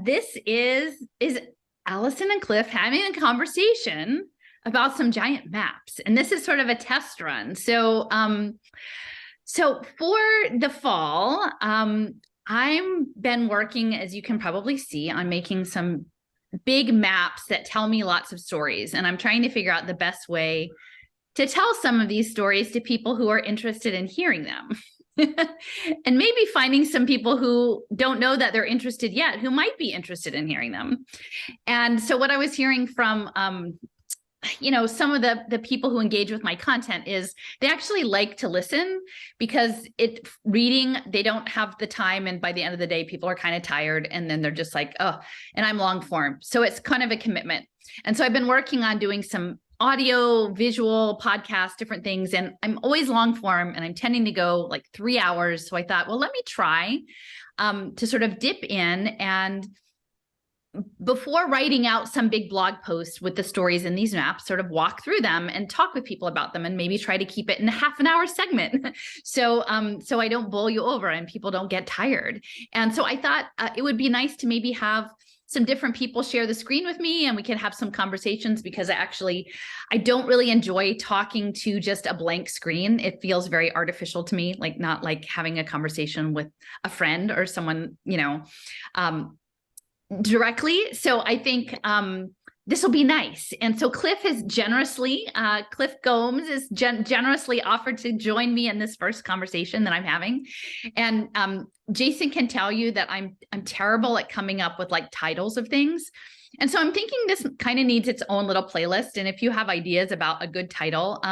This is Allison and Cliff having a conversation about some giant maps, and this is sort of a test run. So for the fall, I'm been working, as you can probably see, on making some big maps that tell me lots of stories, and I'm trying to figure out the best way to tell some of these stories to people who are interested in hearing them. And maybe finding some people who don't know that they're interested yet, who might be interested in hearing them. And so what I was hearing from, some of the people who engage with my content is they actually like to listen, because reading, they don't have the time. And by the end of the day, people are kind of tired. And then they're just like, oh, and I'm long form. So it's kind of a commitment. And so I've been working on doing some audio, visual, podcast, different things. And I'm always long form, and I'm tending to go like 3 hours. So I thought, well, let me try to sort of dip in, and before writing out some big blog posts with the stories in these maps, sort of walk through them and talk with people about them, and maybe try to keep it in a half an hour segment. So I don't bowl you over and people don't get tired. And so I thought it would be nice to maybe have some different people share the screen with me, and we can have some conversations, because I don't really enjoy talking to just a blank screen. It feels very artificial to me, like not like having a conversation with a friend or someone, directly. So I think this will be nice. And so Cliff has Cliff Gomes is generously offered to join me in this first conversation that I'm having. And Jason can tell you that I'm terrible at coming up with like titles of things. And so I'm thinking this kind of needs its own little playlist. And if you have ideas about a good title,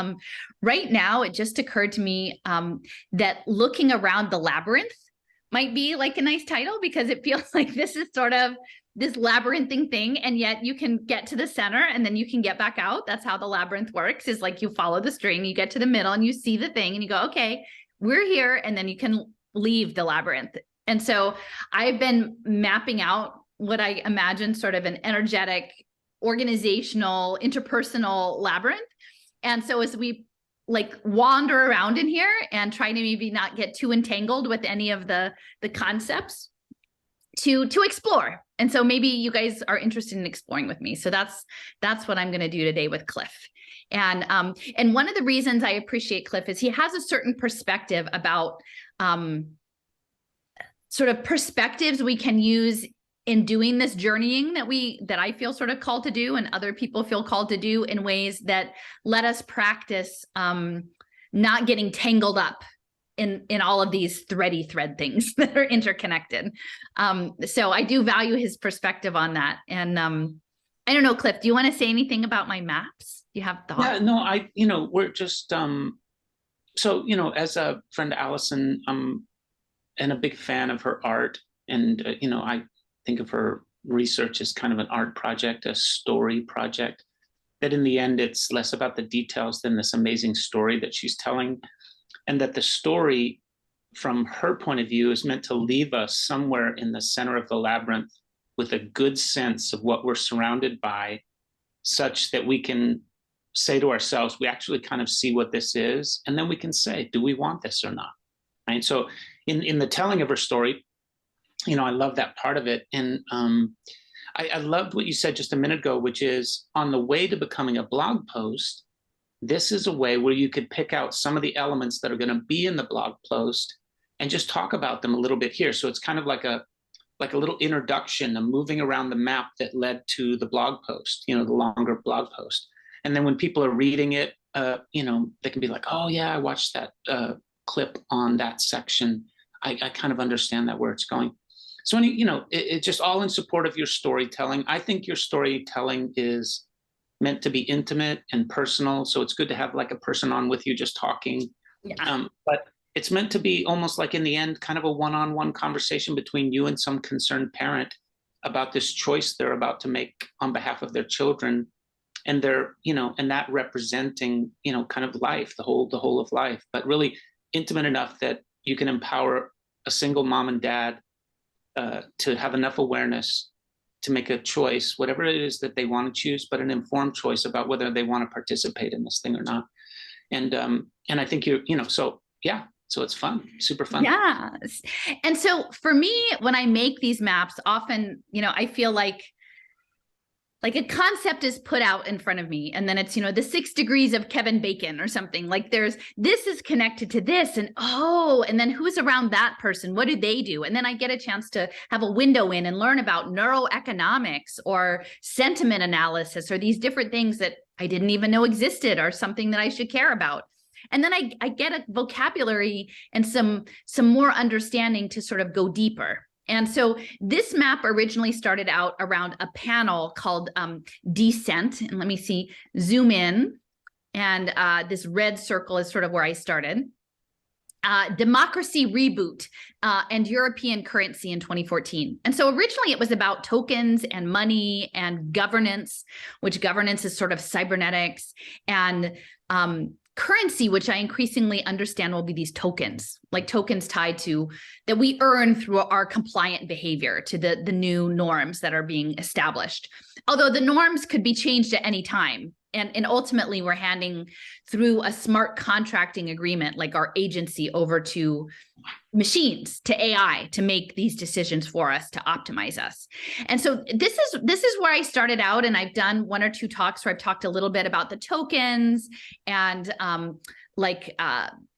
right now, it just occurred to me that Looking Around the Labyrinth might be like a nice title, because it feels like this is sort of this labyrinthine thing, and yet you can get to the center and then you can get back out. That's how the labyrinth works, is like you follow the string, you get to the middle and you see the thing and you go, okay, we're here, and then you can leave the labyrinth. And so I've been mapping out what I imagine sort of an energetic, organizational, interpersonal labyrinth. And so as we like wander around in here and try to maybe not get too entangled with any of the concepts, to explore. And so maybe you guys are interested in exploring with me. So that's what I'm going to do today with Cliff. And one of the reasons I appreciate Cliff is he has a certain perspective about sort of perspectives we can use in doing this journeying that I feel sort of called to do, and other people feel called to do, in ways that let us practice not getting tangled up in all of these thread things that are interconnected. So I do value his perspective on that. And I don't know, Cliff, do you want to say anything about my maps? Do you have thoughts? Yeah, no, we're just, as a friend Allison, and a big fan of her art. And, I think of her research as kind of an art project, a story project, that in the end, it's less about the details than this amazing story that she's telling. And that the story, from her point of view, is meant to leave us somewhere in the center of the labyrinth with a good sense of what we're surrounded by, such that we can say to ourselves, we actually kind of see what this is. And then we can say, do we want this or not? Right. So in the telling of her story, I love that part of it. And I loved what you said just a minute ago, which is, on the way to becoming a blog post, this is a way where you could pick out some of the elements that are going to be in the blog post and just talk about them a little bit here. So it's kind of like a little introduction, a moving around the map that led to the blog post, the longer blog post. And then when people are reading it, they can be like, oh yeah, I watched that clip on that section. I kind of understand that, where it's going. So, it's just all in support of your storytelling. I think your storytelling is meant to be intimate and personal. So it's good to have like a person on with you just talking. Yeah. But it's meant to be almost like, in the end, kind of a one-on-one conversation between you and some concerned parent about this choice they're about to make on behalf of their children. And they're, and that representing, kind of life, the whole of life, but really intimate enough that you can empower a single mom and dad to have enough awareness to make a choice, whatever it is that they want to choose, but an informed choice about whether they want to participate in this thing or not. And I think so yeah, So it's fun, super fun. Yes. And so for me, when I make these maps, often, I feel like a concept is put out in front of me, and then it's, the 6 degrees of Kevin Bacon or something. Like this is connected to this, and then who's around that person? What do they do? And then I get a chance to have a window in and learn about neuroeconomics or sentiment analysis, or these different things that I didn't even know existed, or something that I should care about. And then I get a vocabulary and some more understanding to sort of go deeper. And so this map originally started out around a panel called Descent. And let me zoom in. And this red circle is sort of where I started. Democracy Reboot and European Currency in 2014. And so originally it was about tokens and money and governance, which governance is sort of cybernetics, and currency, which I increasingly understand will be these tokens, like tokens tied to that we earn through our compliant behavior to the new norms that are being established. Although the norms could be changed at any time. And ultimately, we're handing through a smart contracting agreement, like our agency, over to machines, to AI, to make these decisions for us, to optimize us. And so this is where I started out, and I've done 1 or 2 talks where I've talked a little bit about the tokens and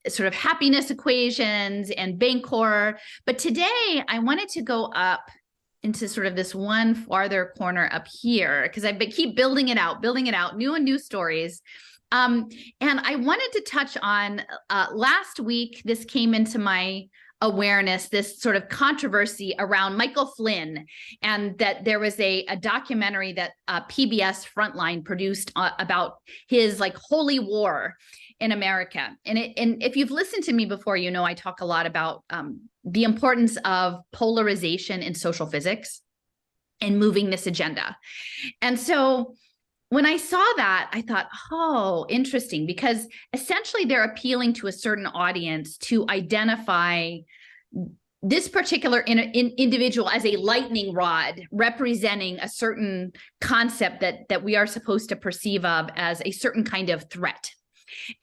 sort of happiness equations and Bancor. But today I wanted to go up into sort of this one farther corner up here, because I keep building it out, new stories. And I wanted to touch on last week, this came into my awareness, this sort of controversy around Michael Flynn, and that there was a documentary that PBS Frontline produced about his holy war in America. And if you've listened to me before, I talk a lot about the importance of polarization in social physics and moving this agenda. And so when I saw that, I thought, oh, interesting, because essentially they're appealing to a certain audience to identify this particular individual as a lightning rod representing a certain concept that we are supposed to perceive of as a certain kind of threat.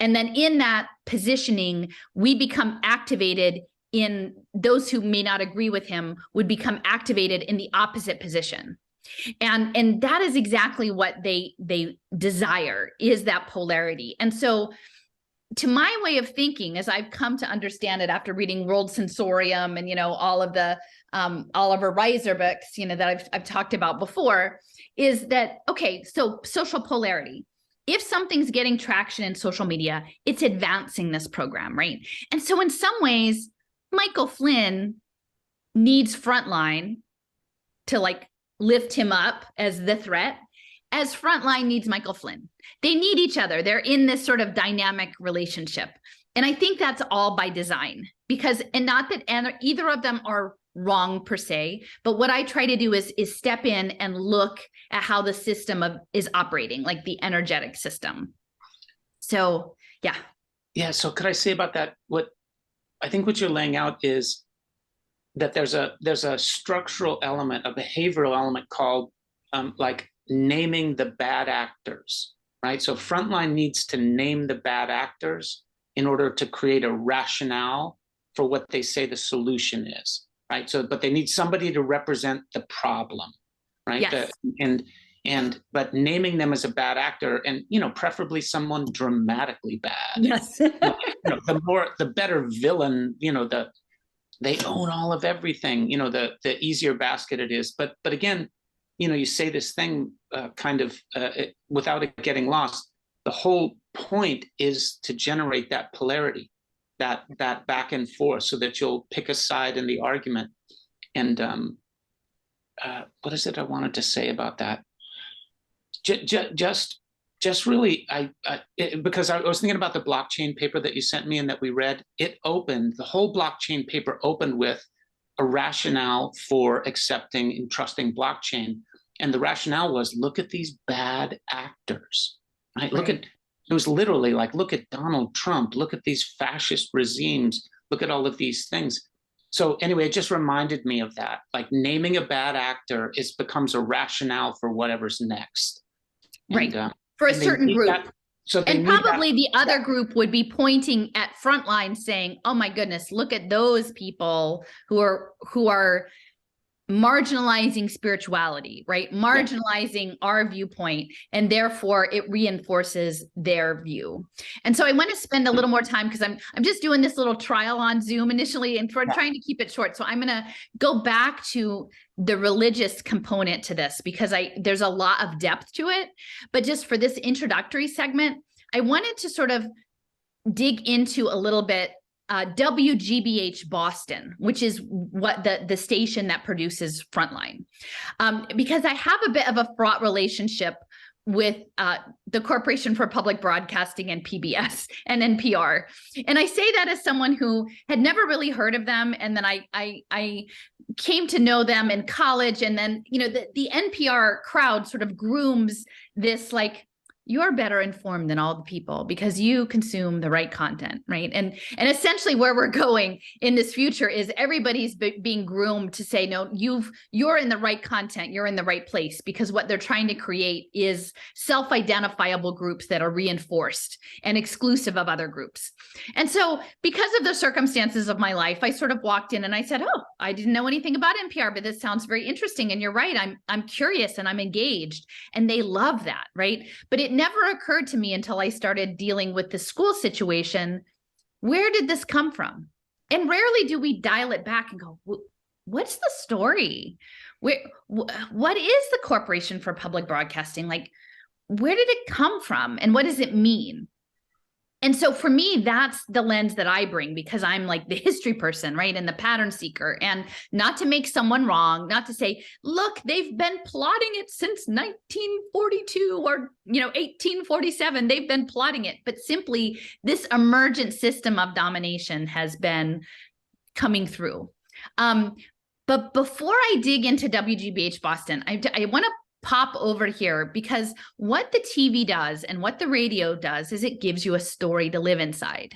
And then in that positioning, we become activated in those who may not agree with him would become activated in the opposite position. And that is exactly what they desire, is that polarity. And so to my way of thinking, as I've come to understand it after reading World Sensorium and, all of the Oliver Reiser books, that I've talked about before, is that, okay, so social polarity. If something's getting traction in social media, it's advancing this program, right? And so in some ways, Michael Flynn needs Frontline to lift him up as the threat, as Frontline needs Michael Flynn. They need each other. They're in this sort of dynamic relationship. And I think that's all by design, because, and not that either of them are wrong per se, but what I try to do is step in and look at how the system is operating, like the energetic system. So, yeah. Yeah. So could I say about that? What I think what you're laying out is that there's a structural element, a behavioral element called naming the bad actors, right? So Frontline needs to name the bad actors in order to create a rationale for what they say the solution is, right? So, but they need somebody to represent the problem, right? Yes. But naming them as a bad actor, and preferably someone dramatically bad. Yes. The better villain. They own all of everything. The easier basket it is. But again, you say this thing without it getting lost. The whole point is to generate that polarity, that back and forth, so that you'll pick a side in the argument. And what is it I wanted to say about that? Just really, because I was thinking about the blockchain paper that you sent me and that we read. The whole blockchain paper opened with a rationale for accepting and trusting blockchain. And the rationale was, look at these bad actors, right? It was literally look at Donald Trump, look at these fascist regimes, look at all of these things. So anyway, it just reminded me of that. Naming a bad actor becomes a rationale for whatever's next. Right. For a certain group. So they And need that. probably the other group would be pointing at Frontline saying, oh my goodness, look at those people who are marginalizing spirituality, right? Marginalizing our viewpoint, and therefore it reinforces their view. And so I want to spend a little more time because I'm just doing this little trial on Zoom initially and trying to keep it short. So I'm going to go back to the religious component to this because there's a lot of depth to it. But just for this introductory segment, I wanted to sort of dig into a little bit WGBH Boston, which is what the station that produces Frontline, because I have a bit of a fraught relationship with the Corporation for Public Broadcasting and PBS and NPR. And I say that as someone who had never really heard of them. And then I came to know them in college. And then, you know, the NPR crowd sort of grooms this like, you're better informed than all the people because you consume the right content, right? And essentially where we're going in this future is everybody's being groomed to say, no, you're in the right content, you're in the right place, because what they're trying to create is self-identifiable groups that are reinforced and exclusive of other groups. And so because of the circumstances of my life, I sort of walked in and I said, oh, I didn't know anything about NPR, but this sounds very interesting. And you're right, I'm curious and I'm engaged. And they love that, right? But it never occurred to me until I started dealing with the school situation. Where did this come from? And rarely do we dial it back and go, what's the story? What is the Corporation for Public Broadcasting? Like, where did it come from? And what does it mean? And so for me, that's the lens that I bring because I'm like the history person, right? And the pattern seeker, and not to make someone wrong, not to say, look, they've been plotting it since 1942 or, 1847, they've been plotting it, but simply this emergent system of domination has been coming through. But before I dig into WGBH Boston, I want to pop over here because what the TV does and what the radio does is it gives you a story to live inside.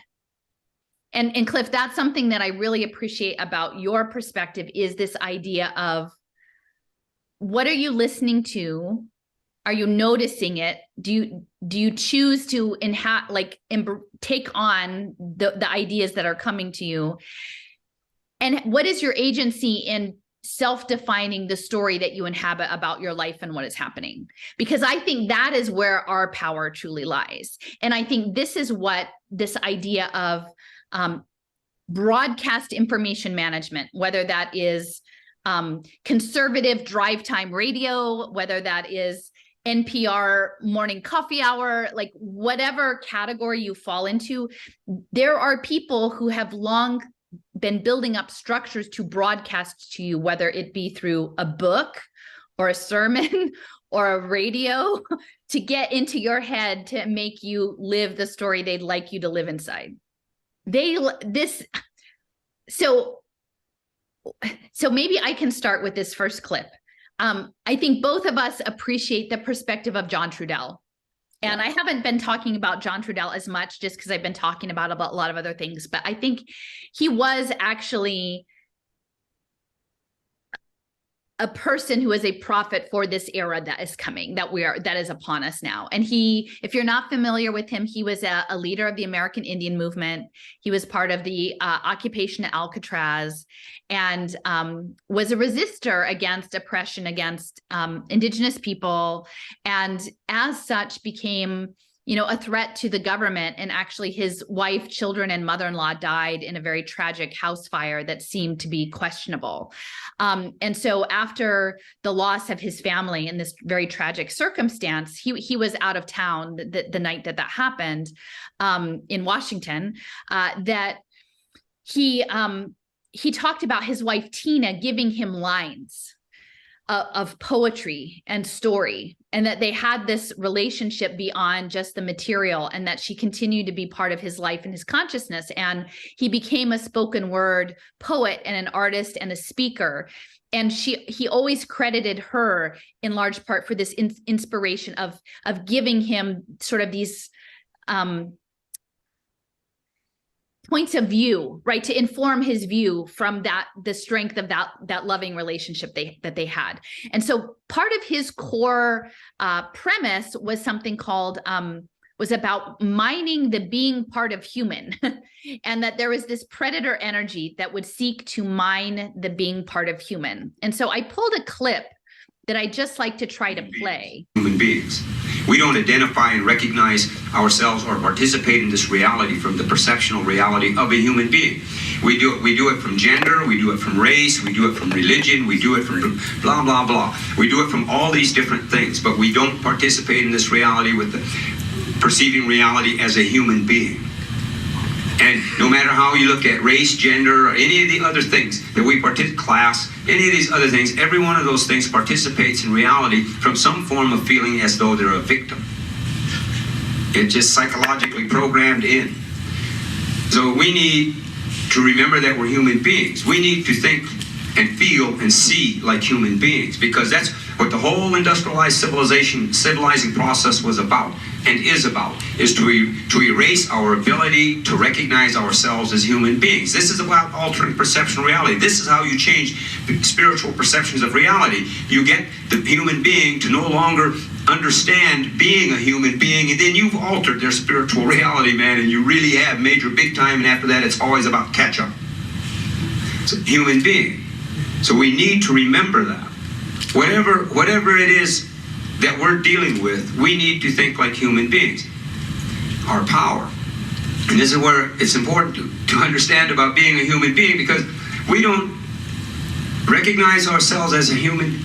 And Cliff, that's something that I really appreciate about your perspective is this idea of what are you listening to? Are you noticing it? Do you choose to take on the ideas that are coming to you? And what is your agency in self-defining the story that you inhabit about your life and what is happening? Because I think that is where our power truly lies. And I think this is what this idea of broadcast information management, whether that is conservative drive time radio, whether that is NPR morning coffee hour, like whatever category you fall into, there are people who have long been building up structures to broadcast to you, whether it be through a book or a sermon or a radio, to get into your head to make you live the story they'd like you to live inside. So maybe I can start with this first clip. I think both of us appreciate the perspective of John Trudell. And I haven't been talking about John Trudell as much just because I've been talking about a lot of other things, but I think he was actually a person who is a prophet for this era that is coming, that is upon us now. And if you're not familiar with him, he was a leader of the American Indian movement. He was part of the occupation at Alcatraz and was a resistor against oppression against indigenous people. And as such became a threat to the government. And actually his wife, children, and mother-in-law died in a very tragic house fire that seemed to be questionable. And so after the loss of his family in this very tragic circumstance, he was out of town the night that happened in Washington, that he talked about his wife, Tina, giving him lines of poetry and story, and that they had this relationship beyond just the material, and that she continued to be part of his life and his consciousness. And he became a spoken word poet and an artist and a speaker. And he always credited her in large part for this inspiration of giving him sort of these points of view, right, to inform his view from the strength of that loving relationship that they had. And so part of his core premise was something called was about mining the being part of human, and that there was this predator energy that would seek to mine the being part of human. And so I pulled a clip that I just like to try to play. Human beings. We don't identify and recognize ourselves or participate in this reality from the perceptual reality of a human being. We do it from gender, we do it from race, we do it from religion, we do it from blah, blah, blah. We do it from all these different things, but we don't participate in this reality with the perceiving reality as a human being. And no matter how you look at race, gender, or any of the other things that we participate, class, any of these other things, every one of those things participates in reality from some form of feeling as though they're a victim. It's just psychologically programmed in. So we need to remember that we're human beings. We need to think and feel and see like human beings, because that's what the whole industrialized civilizing process was about and is about, is to erase our ability to recognize ourselves as human beings. This is about altering perceptual reality. This is how you change spiritual perceptions of reality. You get the human being to no longer understand being a human being, and then you've altered their spiritual reality, man, and you really have major big time, and after that it's always about catch up. It's a human being. So we need to remember that. Whatever it is that we're dealing with, we need to think like human beings. Our power. And this is where it's important to understand about being a human being, because we don't recognize ourselves as a human.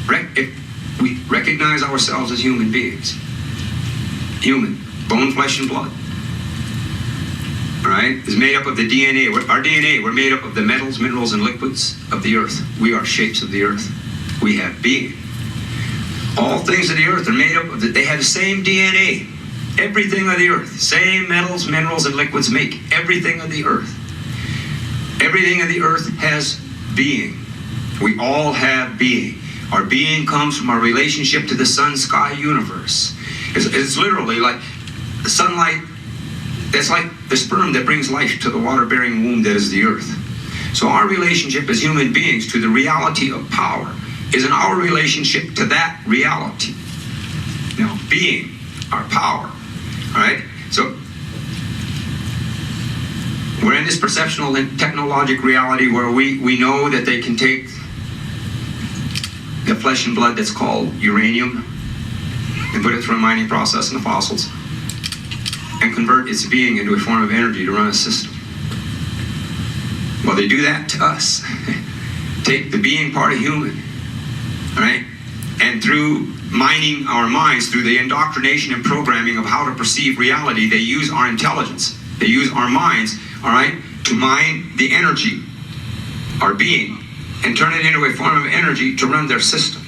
If we recognize ourselves as human beings. Human. Bone, flesh, and blood. All right? Is made up of the DNA. Our DNA, we're made up of the metals, minerals, and liquids of the earth. We are shapes of the earth. We have being. All things of the earth are made up of they have the same DNA. Everything of the earth, same metals, minerals, and liquids make everything of the earth. Everything of the earth has being. We all have being. Our being comes from our relationship to the sun, sky, universe. It's literally like the sunlight. That's like the sperm that brings life to the water-bearing womb that is the earth. So our relationship as human beings to the reality of power is in our relationship to that reality. Now, being, our power, all right? So we're in this perceptual and technologic reality where we know that they can take the flesh and blood that's called uranium and put it through a mining process in the fossils and convert its being into a form of energy to run a system. Well, they do that to us. Take the being part of human, all right? And through mining our minds, through the indoctrination and programming of how to perceive reality, they use our intelligence. They use our minds, all right, to mine the energy, our being, and turn it into a form of energy to run their system.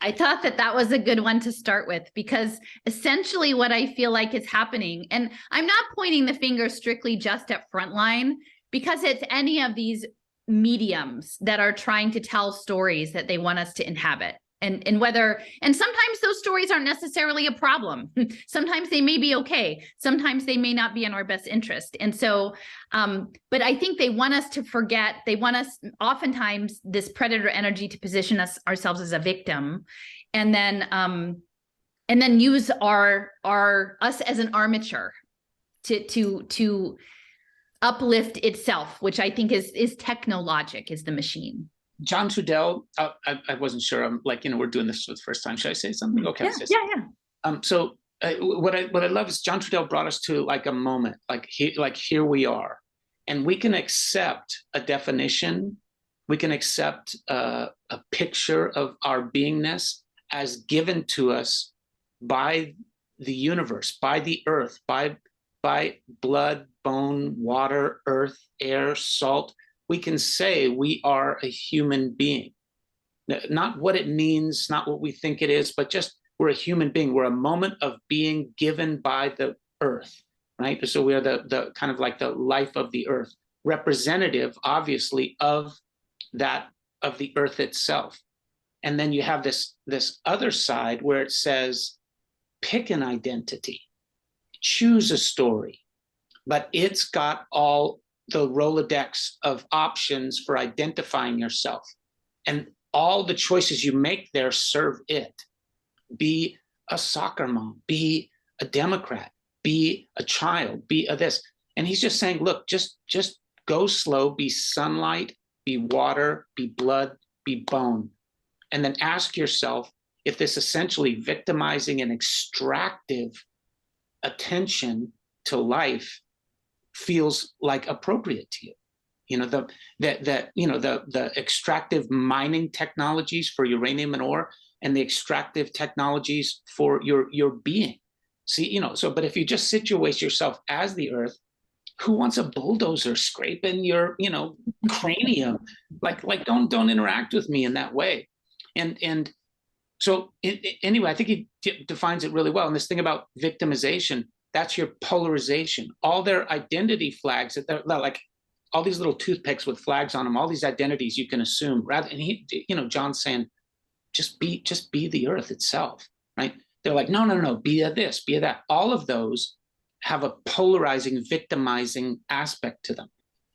I thought that was a good one to start with, because essentially what I feel like is happening, and I'm not pointing the finger strictly just at Frontline, because it's any of these mediums that are trying to tell stories that they want us to inhabit. And sometimes those stories aren't necessarily a problem. Sometimes they may be okay. Sometimes they may not be in our best interest. And so, but I think they want us to forget, they want us oftentimes this predator energy to position ourselves as a victim, and then use us as an armature to uplift itself, which I think is technologic, is the machine. John Trudell, I wasn't sure. I'm like, we're doing this for the first time. Should I say something? Okay. Yeah. So what I love is John Trudell brought us to like a moment, like here we are, and we can accept a definition. We can accept a picture of our beingness as given to us by the universe, by the earth, by blood, bone, water, earth, air, salt. We can say we are a human being. Not what it means, not what we think it is, but just we're a human being. We're a moment of being given by the earth, right? So we are the kind of like the life of the earth, representative, obviously, of the earth itself. And then you have this other side where it says, pick an identity, choose a story, but it's got all the Rolodex of options for identifying yourself. And all the choices you make there serve it. Be a soccer mom, be a Democrat, be a child, be a this. And he's just saying, look, just go slow, be sunlight, be water, be blood, be bone. And then ask yourself if this essentially victimizing and extractive attention to life feels like appropriate to you. You know, the extractive mining technologies for uranium and ore, and the extractive technologies for your being. See, you know, so, but if you just situate yourself as the earth, who wants a bulldozer scraping your, you know, cranium? Like don't interact with me in that way. And so anyway, I think he defines it really well. And this thing about victimization, that's your polarization. All their identity flags, that they're like all these little toothpicks with flags on them, all these identities you can assume. Rather, and he, you know, John's saying, just be the earth itself, right? They're like, no, be a this, be a that. All of those have a polarizing, victimizing aspect to them.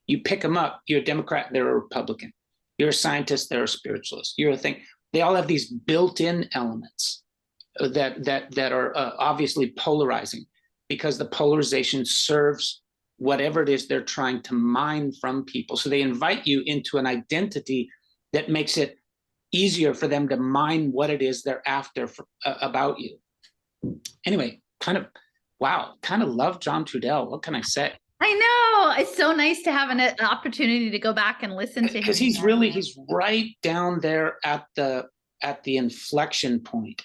You pick them up, you're a Democrat, they're a Republican. You're a scientist, they're a spiritualist. You're a thing. They all have these built-in elements that are obviously polarizing, because the polarization serves whatever it is they're trying to mine from people. So they invite you into an identity that makes it easier for them to mine what it is they're after about you. Anyway, kind of love John Trudell. What can I say? I know. It's so nice to have an opportunity to go back and listen to him. Because he's right down there at the inflection point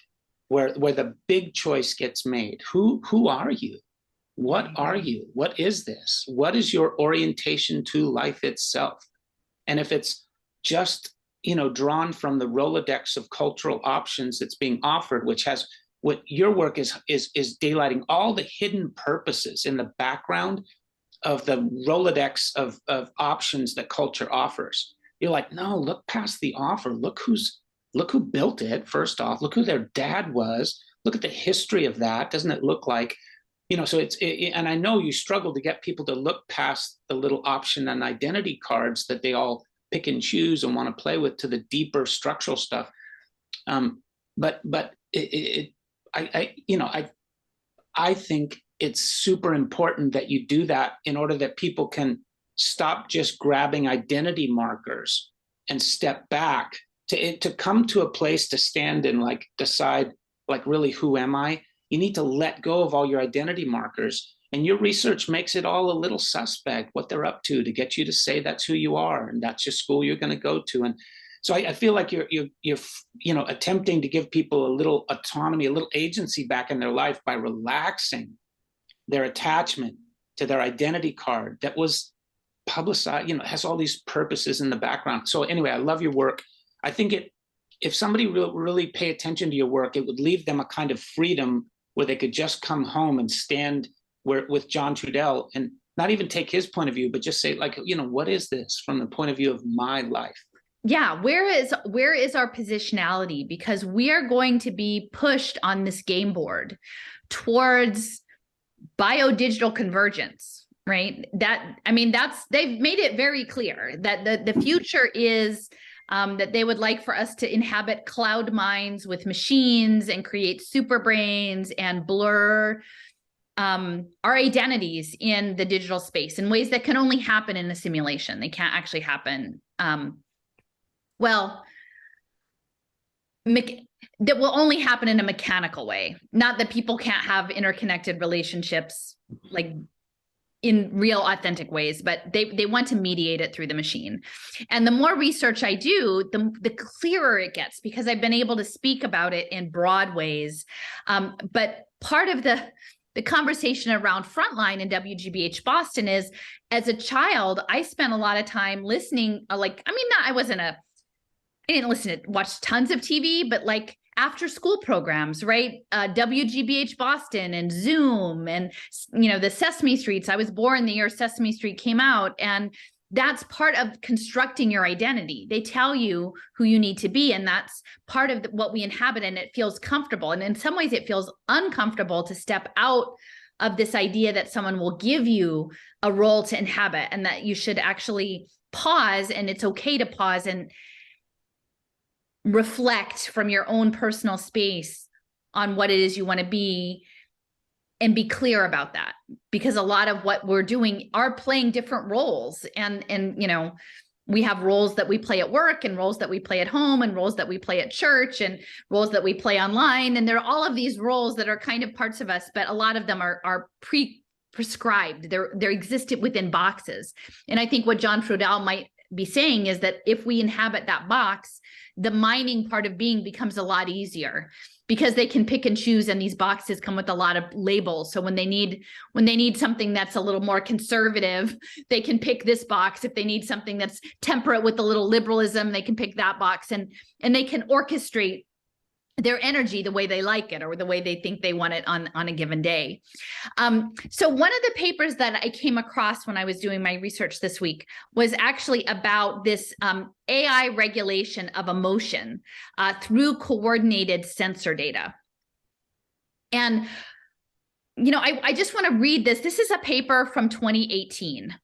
where the big choice gets made. Who are you? What are you? What is this? What is your orientation to life itself? And if it's just, you know, drawn from the Rolodex of cultural options that's being offered, which has what your work is daylighting all the hidden purposes in the background of the Rolodex of options that culture offers. You're like, no, look past the offer. Look who built it, first off. Look who their dad was. Look at the history of that. Doesn't it look like, you know, so and I know you struggle to get people to look past the little option and identity cards that they all pick and choose and want to play with to the deeper structural stuff. But I think it's super important that you do that in order that people can stop just grabbing identity markers and step back to come to a place to stand and like decide, like, really, who am I? You need to let go of all your identity markers, and your research makes it all a little suspect what they're up to get you to say that's who you are and that's your school you're going to go to. And so I feel like you're you know, attempting to give people a little autonomy, a little agency back in their life by relaxing their attachment to their identity card that was publicized, you know, has all these purposes in the background. So anyway, I love your work. I think if somebody really pay attention to your work, it would leave them a kind of freedom where they could just come home and stand with John Trudell and not even take his point of view, but just say, like, you know, what is this from the point of view of my life? Yeah, where is our positionality? Because we are going to be pushed on this game board towards bio-digital convergence, right? They've made it very clear that the future is that they would like for us to inhabit cloud minds with machines and create super brains and blur our identities in the digital space in ways that can only happen in a simulation. They can't actually happen. That will only happen in a mechanical way. Not that people can't have interconnected relationships like in real authentic ways, but they want to mediate it through the machine. And the more research I do, the clearer it gets, because I've been able to speak about it in broad ways. But part of the conversation around Frontline in WGBH Boston is, as a child, I spent a lot of time listening, I didn't watch tons of TV, but like after school programs, right? WGBH Boston and Zoom and, you know, the Sesame Streets. I was born the year Sesame Street came out, and that's part of constructing your identity. They tell you who you need to be, and that's part of what we inhabit, and it feels comfortable. And in some ways it feels uncomfortable to step out of this idea that someone will give you a role to inhabit, and that you should actually pause, and it's okay to pause and reflect from your own personal space on what it is you want to be, and be clear about that, because a lot of what we're doing are playing different roles. And, you know, we have roles that we play at work and roles that we play at home and roles that we play at church and roles that we play online. And there are all of these roles that are kind of parts of us, but a lot of them are prescribed. They're existed within boxes. And I think what John Friedel might be saying is that if we inhabit that box, the mining part of being becomes a lot easier, because they can pick and choose, and these boxes come with a lot of labels. So when they need something that's a little more conservative, they can pick this box. If they need something that's temperate with a little liberalism, they can pick that box, and they can orchestrate their energy the way they like it, or the way they think they want it on a given day. So one of the papers that I came across when I was doing my research this week was actually about this AI regulation of emotion through coordinated sensor data. And, you know, I just want to read this. This is a paper from 2018.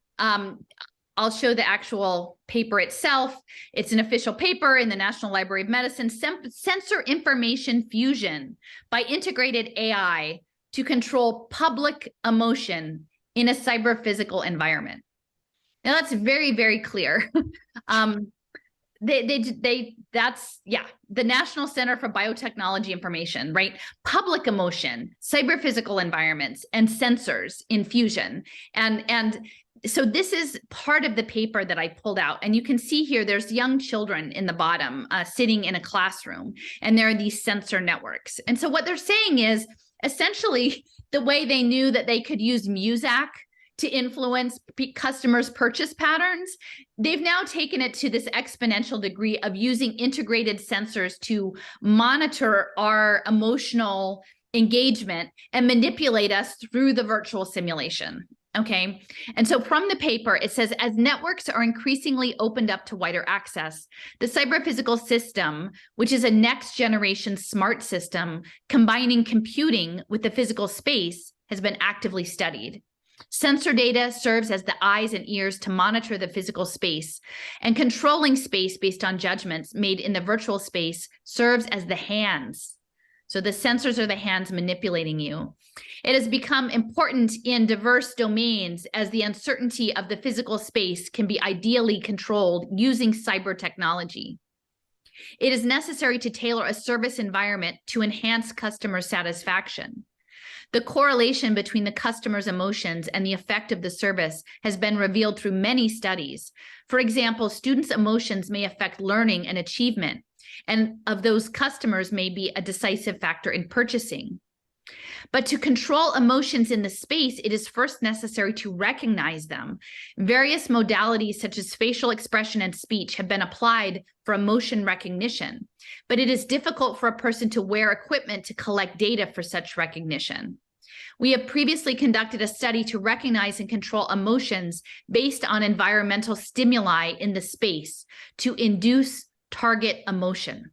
I'll show the actual paper itself. It's an official paper in the National Library of Medicine, Sensor Information Fusion by Integrated AI to Control Public Emotion in a Cyber-Physical Environment. Now that's very, very clear. That's the National Center for Biotechnology Information, right? Public emotion, cyber-physical environments, and sensors in fusion. And so this is part of the paper that I pulled out. And you can see here, there's young children in the bottom sitting in a classroom, and there are these sensor networks. And so what they're saying is essentially the way they knew that they could use Muzak to influence customers' purchase patterns, they've now taken it to this exponential degree of using integrated sensors to monitor our emotional engagement and manipulate us through the virtual simulation. Okay. And so from the paper, it says, as networks are increasingly opened up to wider access, the cyber-physical system, which is a next generation smart system combining computing with the physical space, has been actively studied. Sensor data serves as the eyes and ears to monitor the physical space, and controlling space based on judgments made in the virtual space serves as the hands. So the sensors are the hands manipulating you. It has become important in diverse domains as the uncertainty of the physical space can be ideally controlled using cyber technology. It is necessary to tailor a service environment to enhance customer satisfaction. The correlation between the customer's emotions and the effect of the service has been revealed through many studies. For example, students' emotions may affect learning and achievement, and of those customers may be a decisive factor in purchasing. But to control emotions in the space, it is first necessary to recognize them. Various modalities such as facial expression and speech have been applied for emotion recognition, but it is difficult for a person to wear equipment to collect data for such recognition. We have previously conducted a study to recognize and control emotions based on environmental stimuli in the space to induce target emotion.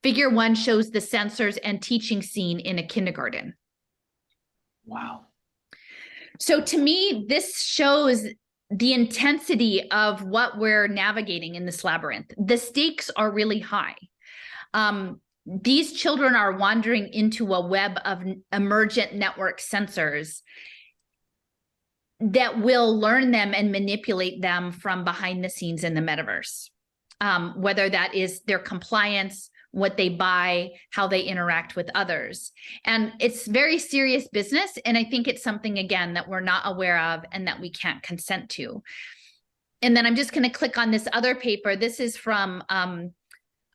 Figure 1 shows the sensors and teaching scene in a kindergarten. Wow. So to me, this shows the intensity of what we're navigating in this labyrinth. The stakes are really high. These children are wandering into a web of emergent network sensors that will learn them and manipulate them from behind the scenes in the metaverse, whether that is their compliance, what they buy, how they interact with others. And it's very serious business. And I think it's something, again, that we're not aware of and that we can't consent to. And then I'm just going to click on this other paper. This is from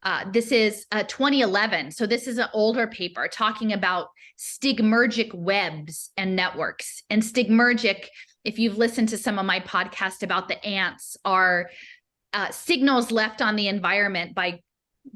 2011. So this is an older paper talking about stigmergic webs and networks. And stigmergic, if you've listened to some of my podcast about the ants, are signals left on the environment by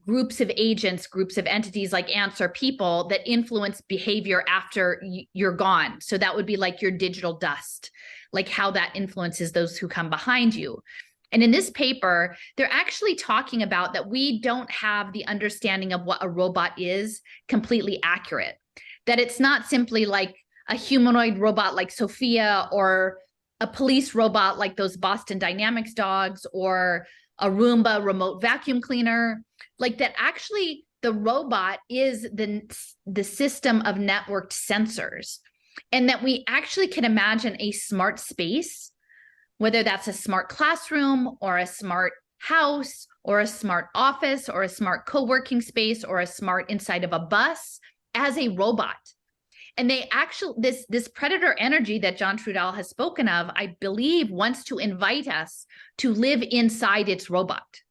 groups of agents, groups of entities like ants or people that influence behavior after you're gone. So that would be like your digital dust, like how that influences those who come behind you. And in this paper, they're actually talking about that we don't have the understanding of what a robot is completely accurate, that it's not simply like a humanoid robot like Sophia or a police robot like those Boston Dynamics dogs or a Roomba remote vacuum cleaner, like that actually the robot is the system of networked sensors, and that we actually can imagine a smart space, whether that's a smart classroom or a smart house or a smart office or a smart co-working space or a smart inside of a bus, as a robot. And they actually, this predator energy that John Trudell has spoken of, I believe, wants to invite us to live inside its robot.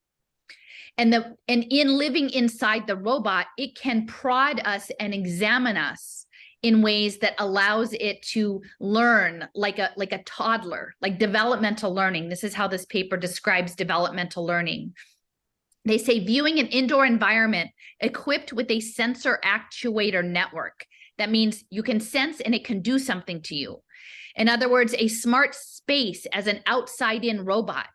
And in living inside the robot, it can prod us and examine us in ways that allows it to learn like a toddler, like developmental learning. This is how this paper describes developmental learning. They say viewing an indoor environment equipped with a sensor actuator network. That means you can sense and it can do something to you. In other words, a smart space as an outside-in robot.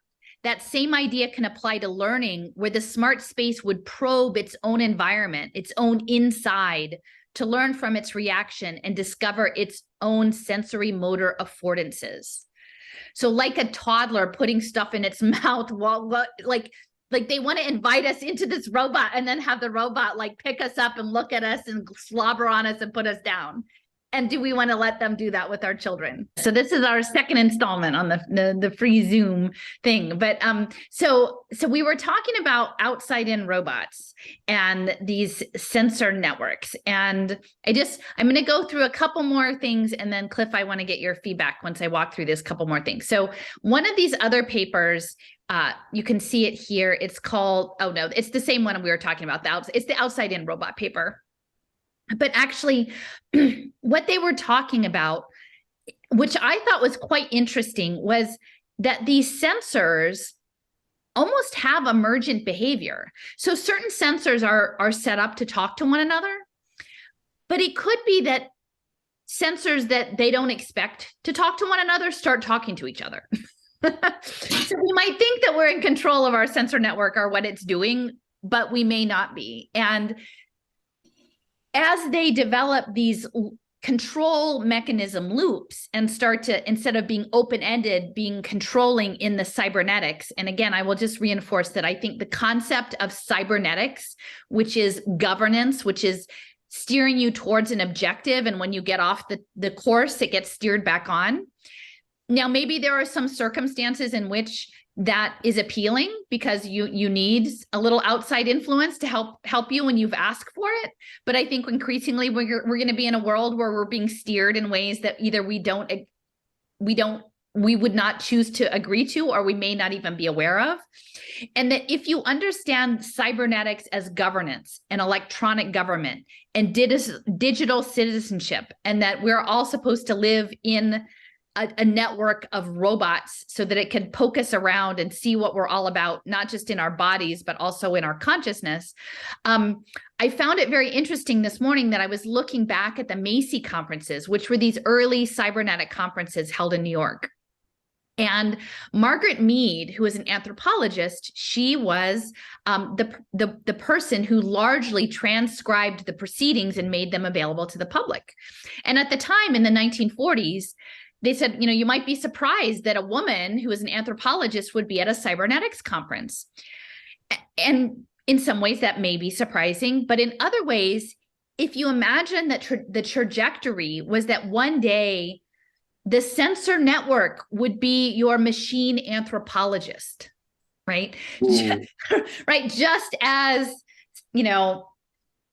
That same idea can apply to learning, where the smart space would probe its own environment, its own inside, to learn from its reaction and discover its own sensory motor affordances. So like a toddler putting stuff in its mouth, like they want to invite us into this robot and then have the robot like pick us up and look at us and slobber on us and put us down. And do we want to let them do that with our children? So this is our second installment on the free Zoom thing. But so we were talking about outside-in robots and these sensor networks. And I'm going to go through a couple more things. And then Cliff, I want to get your feedback once I walk through this couple more things. So one of these other papers, you can see it here. It's called, oh no, it's the same one we were talking about. It's the outside-in robot paper. But actually, what they were talking about, which I thought was quite interesting, was that these sensors almost have emergent behavior. So certain sensors are set up to talk to one another, but it could be that sensors that they don't expect to talk to one another start talking to each other. So we might think that we're in control of our sensor network or what it's doing, but we may not be. And as they develop these control mechanism loops and start to, instead of being open-ended, being controlling in the cybernetics. And again, I will just reinforce that I think the concept of cybernetics, which is governance, which is steering you towards an objective, and when you get off the course, it gets steered back on. Now, maybe there are some circumstances in which that is appealing because you need a little outside influence to help you when you've asked for it. But I think increasingly we're going to be in a world where we're being steered in ways that either we would not choose to agree to, or we may not even be aware of. And that if you understand cybernetics as governance and electronic government and digital citizenship, and that we're all supposed to live in a network of robots so that it can poke us around and see what we're all about, not just in our bodies, but also in our consciousness. I found it very interesting this morning that I was looking back at the Macy conferences, which were these early cybernetic conferences held in New York. And Margaret Mead, who is an anthropologist, she was the person who largely transcribed the proceedings and made them available to the public. And at the time in the 1940s, they said, you might be surprised that a woman who is an anthropologist would be at a cybernetics conference. And in some ways that may be surprising, but in other ways, if you imagine that the trajectory was that one day the sensor network would be your machine anthropologist, right? Right. Just as,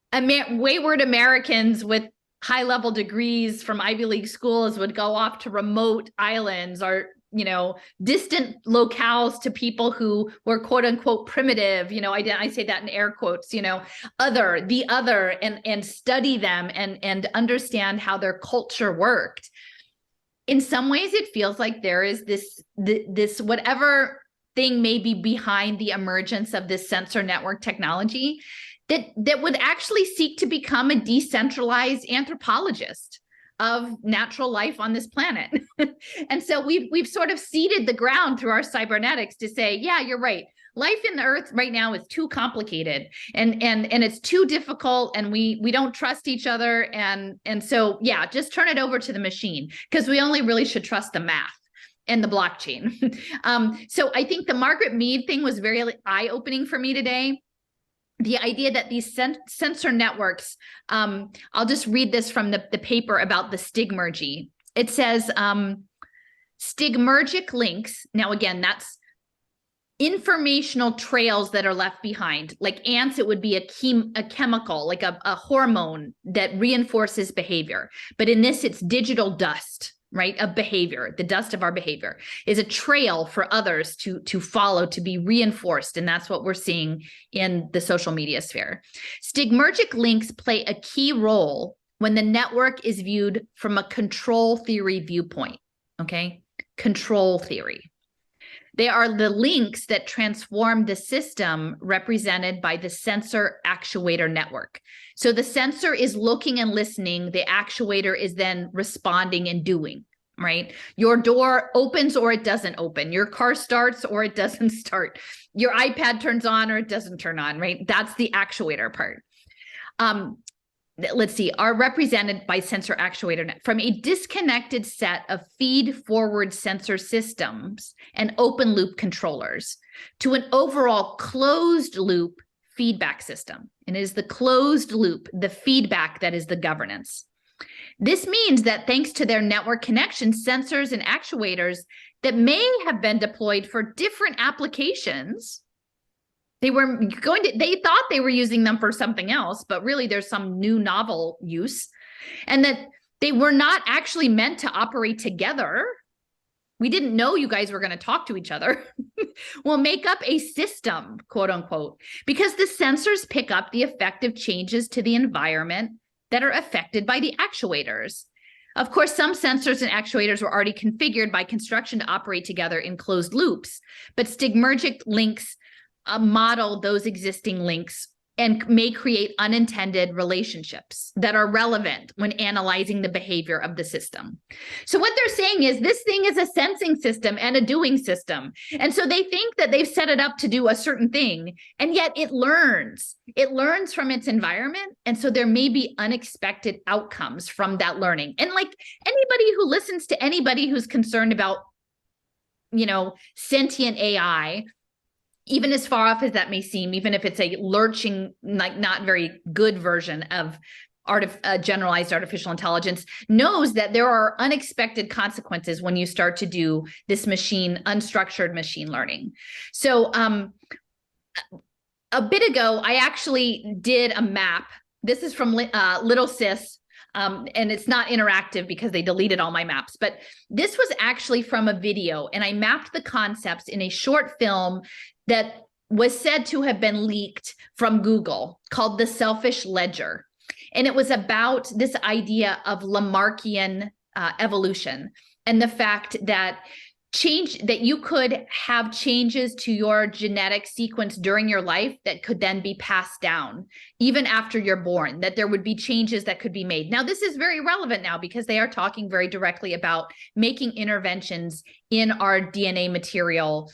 wayward Americans with high-level degrees from Ivy League schools would go off to remote islands or, distant locales to people who were quote unquote primitive, I say that in air quotes, the other, and study them and understand how their culture worked. In some ways, it feels like there is this whatever thing may be behind the emergence of this sensor network technology that would actually seek to become a decentralized anthropologist of natural life on this planet. And so we've sort of seeded the ground through our cybernetics to say, yeah, you're right. Life in the earth right now is too complicated and it's too difficult, and we don't trust each other. And so, yeah, just turn it over to the machine, because we only really should trust the math and the blockchain. So I think the Margaret Mead thing was very eye-opening for me today. the idea that these sensor networks, I'll just read this from the paper about the stigmergy. It says stigmergic links. Now, again, that's informational trails that are left behind. Like ants, it would be a chemical, like a hormone that reinforces behavior. But in this, it's digital dust, right, of behavior. The dust of our behavior is a trail for others to follow, to be reinforced. And that's what we're seeing in the social media sphere. Stigmergic links play a key role when the network is viewed from a control theory viewpoint, okay? Control theory. They are the links that transform the system represented by the sensor actuator network. So the sensor is looking and listening. The actuator is then responding and doing, right? Your door opens or it doesn't open. Your car starts or it doesn't start. Your iPad turns on or it doesn't turn on, right? That's the actuator part. Let's see, are represented by sensor actuator net from a disconnected set of feed-forward sensor systems and open-loop controllers to an overall closed-loop feedback system. And it is the closed loop, the feedback, that is the governance. This means that thanks to their network connections, sensors and actuators that may have been deployed for different applications, they thought they were using them for something else, but really there's some new novel use, and that they were not actually meant to operate together. We didn't know you guys were going to talk to each other. Will make up a system, quote unquote, because the sensors pick up the effective changes to the environment that are affected by the actuators. Of course, some sensors and actuators were already configured by construction to operate together in closed loops, but stigmergic links model those existing links and may create unintended relationships that are relevant when analyzing the behavior of the system. So what they're saying is this thing is a sensing system and a doing system. And so they think that they've set it up to do a certain thing, and yet it learns. It learns from its environment. And so there may be unexpected outcomes from that learning. And like anybody who listens to anybody who's concerned about, sentient AI, even as far off as that may seem, even if it's a lurching, like not very good version of generalized artificial intelligence, knows that there are unexpected consequences when you start to do this unstructured machine learning. So a bit ago, I actually did a map. This is from Little Sis. And it's not interactive because they deleted all my maps, but this was actually from a video, and I mapped the concepts in a short film that was said to have been leaked from Google called The Selfish Ledger. And it was about this idea of Lamarckian evolution and the fact that you could have changes to your genetic sequence during your life that could then be passed down even after you're born, that there would be changes that could be made. Now, this is very relevant now because they are talking very directly about making interventions in our DNA material,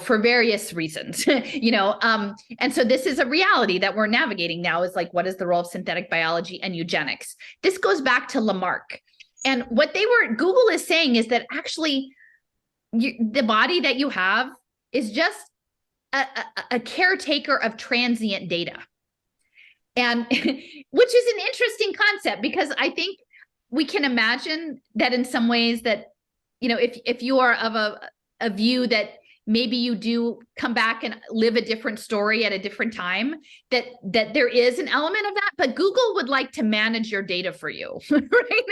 for various reasons, and so this is a reality that we're navigating now, is like, what is the role of synthetic biology and eugenics? This goes back to Lamarck. And what Google is saying is that actually the body that you have is just a caretaker of transient data. And which is an interesting concept, because I think we can imagine that in some ways that, if you are of a view that maybe you do come back and live a different story at a different time, that there is an element of that, but Google would like to manage your data for you, right?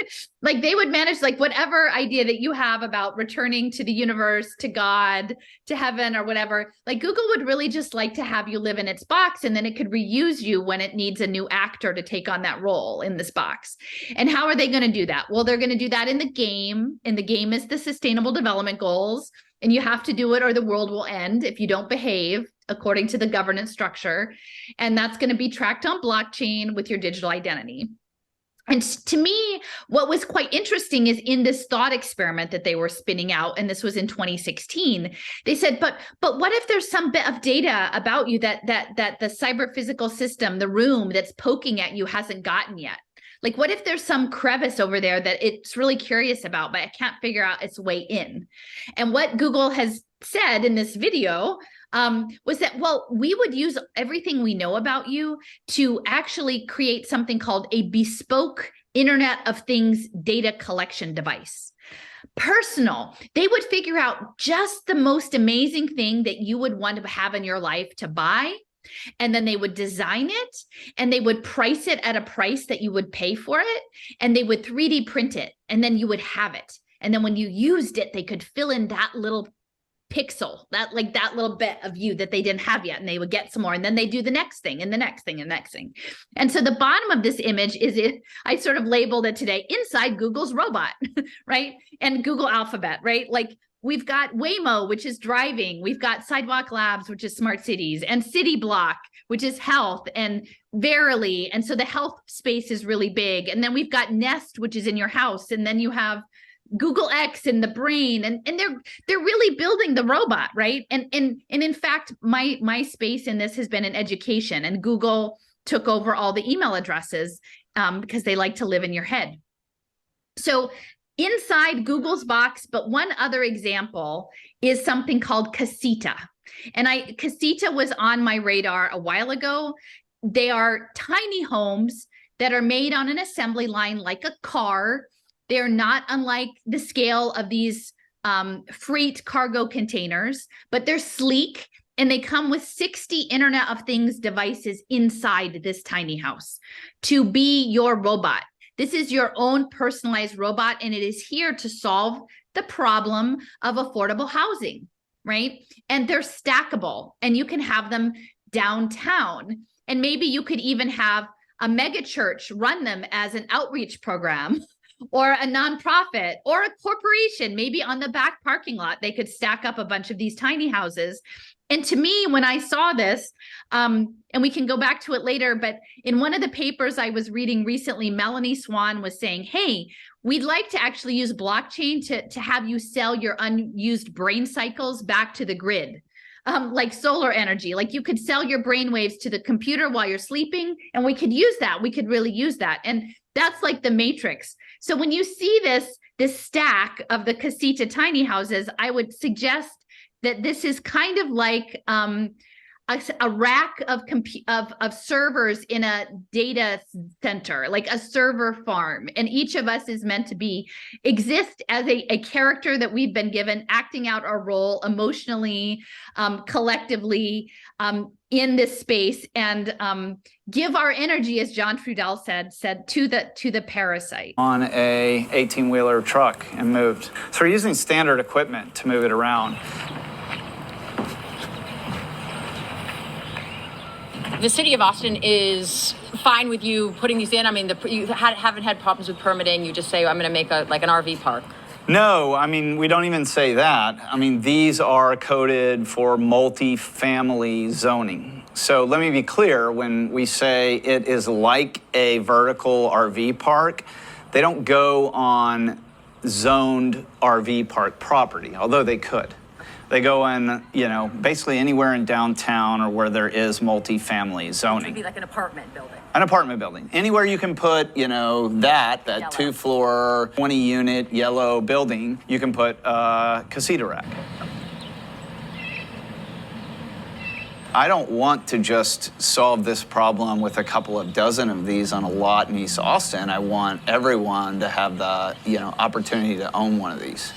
Like they would manage like whatever idea that you have about returning to the universe, to God, to heaven, or whatever. Like Google would really just like to have you live in its box, and then it could reuse you when it needs a new actor to take on that role in this box. And how are they going to do that? Well, they're going to do that in the game. And the game is the Sustainable Development Goals. And you have to do it or the world will end if you don't behave according to the governance structure. And that's going to be tracked on blockchain with your digital identity. And to me, what was quite interesting is in this thought experiment that they were spinning out, and this was in 2016, they said, but what if there's some bit of data about you that the cyber physical system, the room that's poking at you, hasn't gotten yet? Like, what if there's some crevice over there that it's really curious about, but I can't figure out its way in? And what Google has said in this video was that, well, we would use everything we know about you to actually create something called a bespoke Internet of Things data collection device. Personal. They would figure out just the most amazing thing that you would want to have in your life to buy. And then they would design it and they would price it at a price that you would pay for it. And they would 3D print it and then you would have it. And then when you used it, they could fill in that little pixel, that little bit of you that they didn't have yet, and they would get some more, and then they do the next thing and the next thing and the next thing. And so the bottom of this image is it, I sort of labeled it today, inside Google's robot, right? And Google Alphabet, right? Like we've got Waymo, which is driving, we've got Sidewalk Labs, which is smart cities, and City Block, which is health, and Verily. And so the health space is really big. And then we've got Nest, which is in your house, and then you have Google X in the brain, and they're really building the robot, right? And in fact, my space in this has been in education, and Google took over all the email addresses because they like to live in your head. So inside Google's box, but one other example is something called Casita. And Casita was on my radar a while ago. They are tiny homes that are made on an assembly line like a car. They're not unlike the scale of these freight cargo containers, but they're sleek and they come with 60 Internet of Things devices inside this tiny house to be your robot. This is your own personalized robot, and it is here to solve the problem of affordable housing, right? And they're stackable, and you can have them downtown. And maybe you could even have a mega church run them as an outreach program, or a nonprofit, or a corporation. Maybe on the back parking lot, they could stack up a bunch of these tiny houses. And to me, when I saw this, and we can go back to it later, but in one of the papers I was reading recently, Melanie Swan was saying, hey, we'd like to actually use blockchain to have you sell your unused brain cycles back to the grid. Like solar energy, like you could sell your brain waves to the computer while you're sleeping, and we could use that. We could really use that. And that's like the matrix. So when you see this stack of the Casita tiny houses, I would suggest that this is kind of like a rack of servers in a data center, like a server farm. And each of us is meant to exist as a character that we've been given, acting out our role emotionally, collectively, in this space, and give our energy, as John Trudell said to the parasite. On a 18-wheeler truck and moved. So we're using standard equipment to move it around. The city of Austin is fine with you putting these in. I mean, you haven't had problems with permitting. You just say, I'm going to make an RV park. No, I mean, we don't even say that. I mean, these are coded for multi-family zoning. So let me be clear, when we say it is like a vertical RV park, they don't go on zoned RV park property, although they could. They go in, basically anywhere in downtown or where there is multi-family zoning. It would be like an apartment building. An apartment building. Anywhere you can put, that 2-floor, 20-unit yellow building, you can put a casita rack. I don't want to just solve this problem with a couple of dozen of these on a lot in East Austin. I want everyone to have the, opportunity to own one of these.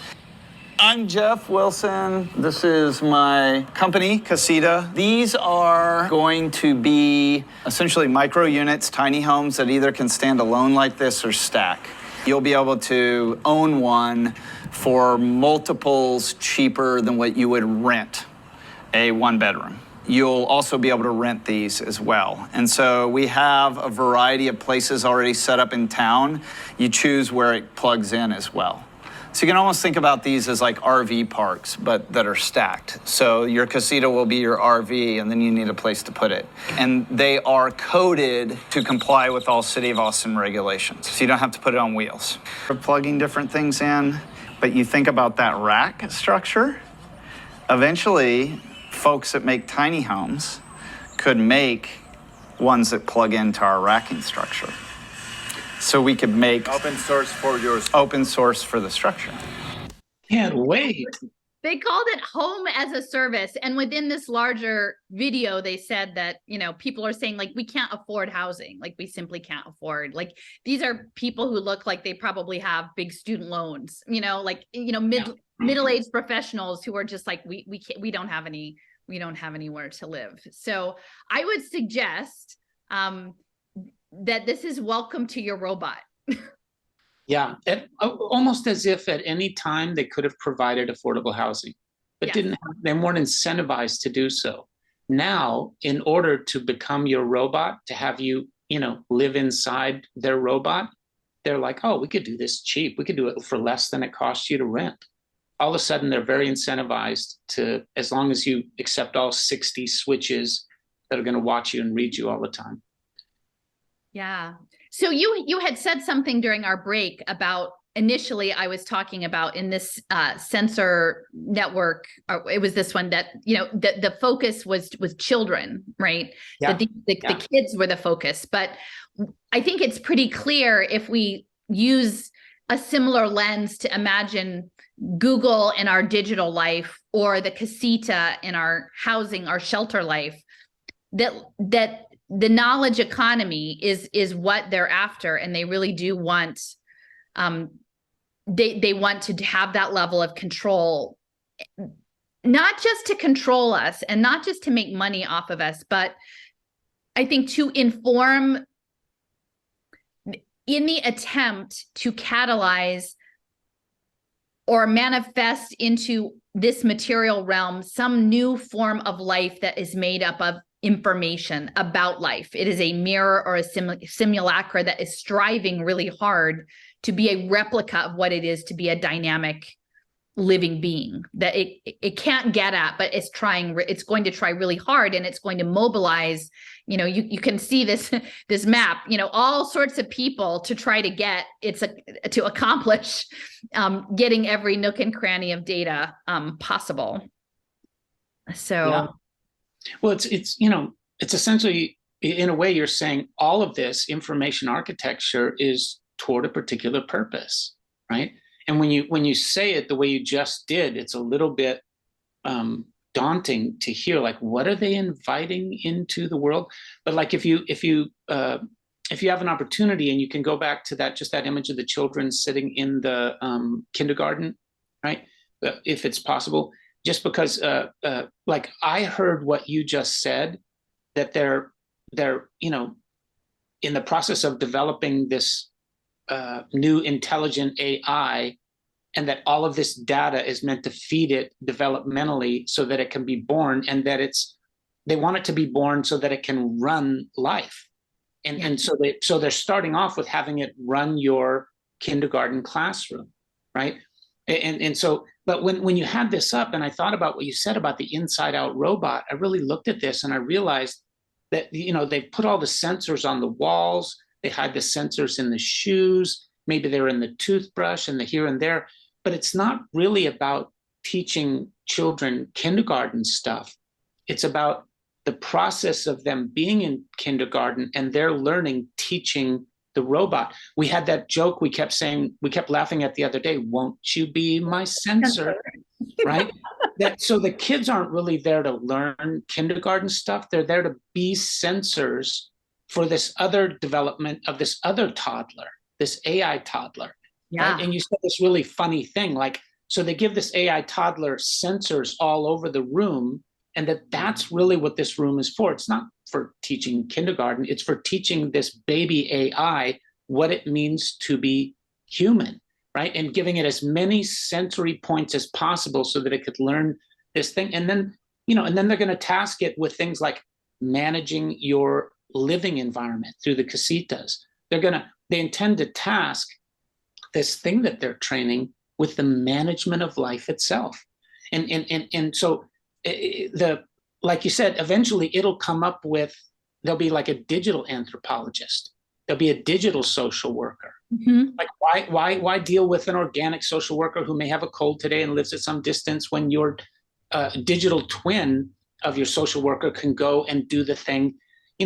I'm Jeff Wilson. This is my company, Casita. These are going to be essentially micro units, tiny homes that either can stand alone like this or stack. You'll be able to own one for multiples cheaper than what you would rent a one-bedroom. You'll also be able to rent these as well. And so we have a variety of places already set up in town. You choose where it plugs in as well. So you can almost think about these as like RV parks, but that are stacked. So your casita will be your RV, and then you need a place to put it. And they are coded to comply with all City of Austin regulations. So you don't have to put it on wheels. We're plugging different things in, but you think about that rack structure. Eventually, folks that make tiny homes could make ones that plug into our racking structure. So we could make open source for yours. Open source for the structure. Can't wait. They called it home as a service. And within this larger video, they said that, people are saying like, we can't afford housing. Like we simply can't afford, like, these are people who look like they probably have big student loans, middle-aged professionals who are just like, we don't have anywhere to live. So I would suggest that this is welcome to your robot. Yeah, almost as if at any time they could have provided affordable housing, but they weren't incentivized to do so. Now, in order to become your robot, to have you, live inside their robot, they're like, oh, we could do this cheap. We could do it for less than it costs you to rent. All of a sudden, they're very incentivized to, as long as you accept all 60 switches that are going to watch you and read you all the time. Yeah. So you had said something during our break about, initially I was talking about in this sensor network, or it was this one that, the focus was children, right? Yeah. That the kids were the focus. But I think it's pretty clear, if we use a similar lens to imagine Google in our digital life, or the casita in our housing, our shelter life, that the knowledge economy is what they're after, and they really do want, they want to have that level of control, not just to control us and not just to make money off of us, but I think to inform, in the attempt to catalyze or manifest into this material realm some new form of life that is made up of information about life. It is a mirror or a simulacra that is striving really hard to be a replica of what it is to be a dynamic living being that it can't get at, but it's going to try really hard, and it's going to mobilize, you can see this map, all sorts of people to try to get to accomplish getting every nook and cranny of data possible. So yeah. Well, it's essentially, in a way, you're saying all of this information architecture is toward a particular purpose, right? And when you say it the way you just did, it's a little bit daunting to hear. Like, what are they inviting into the world? But like, if you have an opportunity, and you can go back to that image of the children sitting in the kindergarten, right? If it's possible. Just because, like, I heard what you just said, that they're in the process of developing this new intelligent AI, and that all of this data is meant to feed it developmentally so that it can be born, and that they want it to be born so that it can run life, and so they're starting off with having it run your kindergarten classroom, right? And so, but when you had this up, and I thought about what you said about the inside out robot, I really looked at this and I realized that, they put all the sensors on the walls, they had the sensors in the shoes, maybe they're in the toothbrush and the here and there, but it's not really about teaching children kindergarten stuff. It's about the process of them being in kindergarten and their learning, teaching the robot. We had that joke we kept laughing at the other day, won't you be my sensor, right? So the kids aren't really there to learn kindergarten stuff. They're there to be sensors for this other development of this other toddler, this AI toddler. Yeah. Right? And you said this really funny thing, like, so they give this AI toddler sensors all over the room, and that's really what this room is for. It's not for teaching kindergarten. It's for teaching this baby AI what it means to be human, right? And giving it as many sensory points as possible so that it could learn this thing. And then, and then they're going to task it with things like managing your living environment through the casitas. They intend to task this thing that they're training with the management of life itself. And so like you said, eventually it'll come up with, there'll be like a digital anthropologist. There'll be a digital social worker. Mm-hmm. Like why deal with an organic social worker who may have a cold today and lives at some distance, when your digital twin of your social worker can go and do the thing?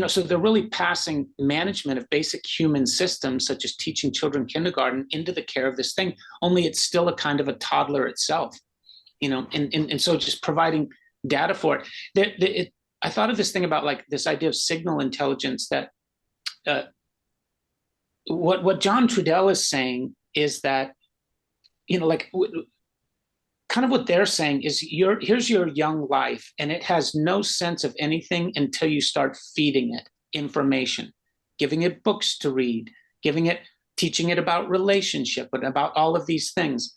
So they're really passing management of basic human systems, such as teaching children kindergarten, into the care of this thing, only it's still a kind of a toddler itself. and so just providing data for it. I thought of this thing about like this idea of signal intelligence, that what John Trudell is saying is that, like kind of what they're saying is here's your young life, and it has no sense of anything until you start feeding it information, giving it books to read, teaching it about relationship and about all of these things.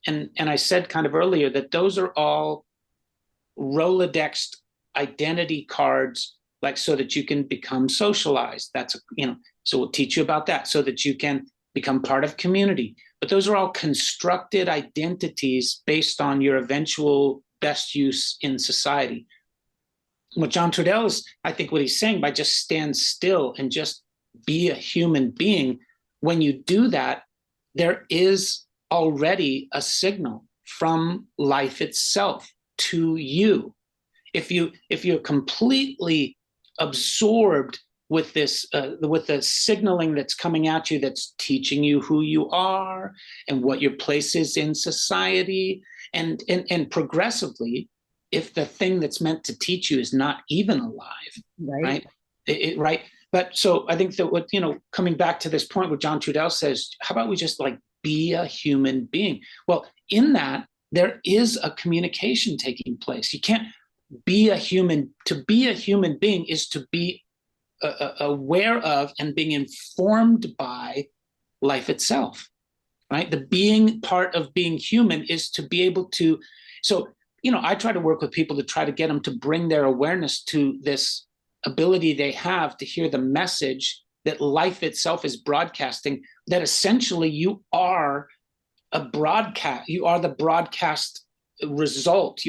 And I said kind of earlier that those are all Rolodexed identity cards, like so that you can become socialized. That's, so we'll teach you about that so that you can become part of community. But those are all constructed identities based on your eventual best use in society. What John Trudell is, I think what he's saying, by just stand still and just be a human being, when you do that, there is already a signal from life itself to you. If you're completely absorbed with this, with the signaling that's coming at you, that's teaching you who you are and what your place is in society, and progressively, if the thing that's meant to teach you is not even alive, right? Right. But so I think that what, coming back to this point where John Trudell says, how about we just like be a human being? Well, in that, there is a communication taking place. You can't be a human. To be a human being is to be aware of and being informed by life itself, right? The being part of being human is to be able to, so, I try to work with people to try to get them to bring their awareness to this ability they have to hear the message that life itself is broadcasting, that essentially you are a broadcast, you are the broadcast result,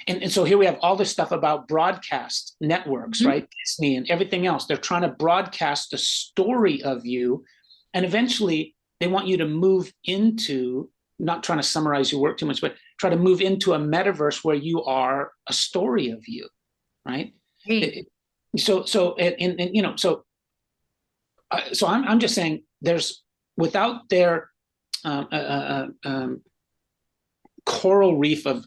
and so here we have all this stuff about broadcast networks, right? Disney and everything else. They're trying to broadcast a story of you, and eventually they want you to move into, not trying to summarize your work too much, but try to move into a metaverse where you are a story of you, right? So I'm just saying, there's, without their coral reef of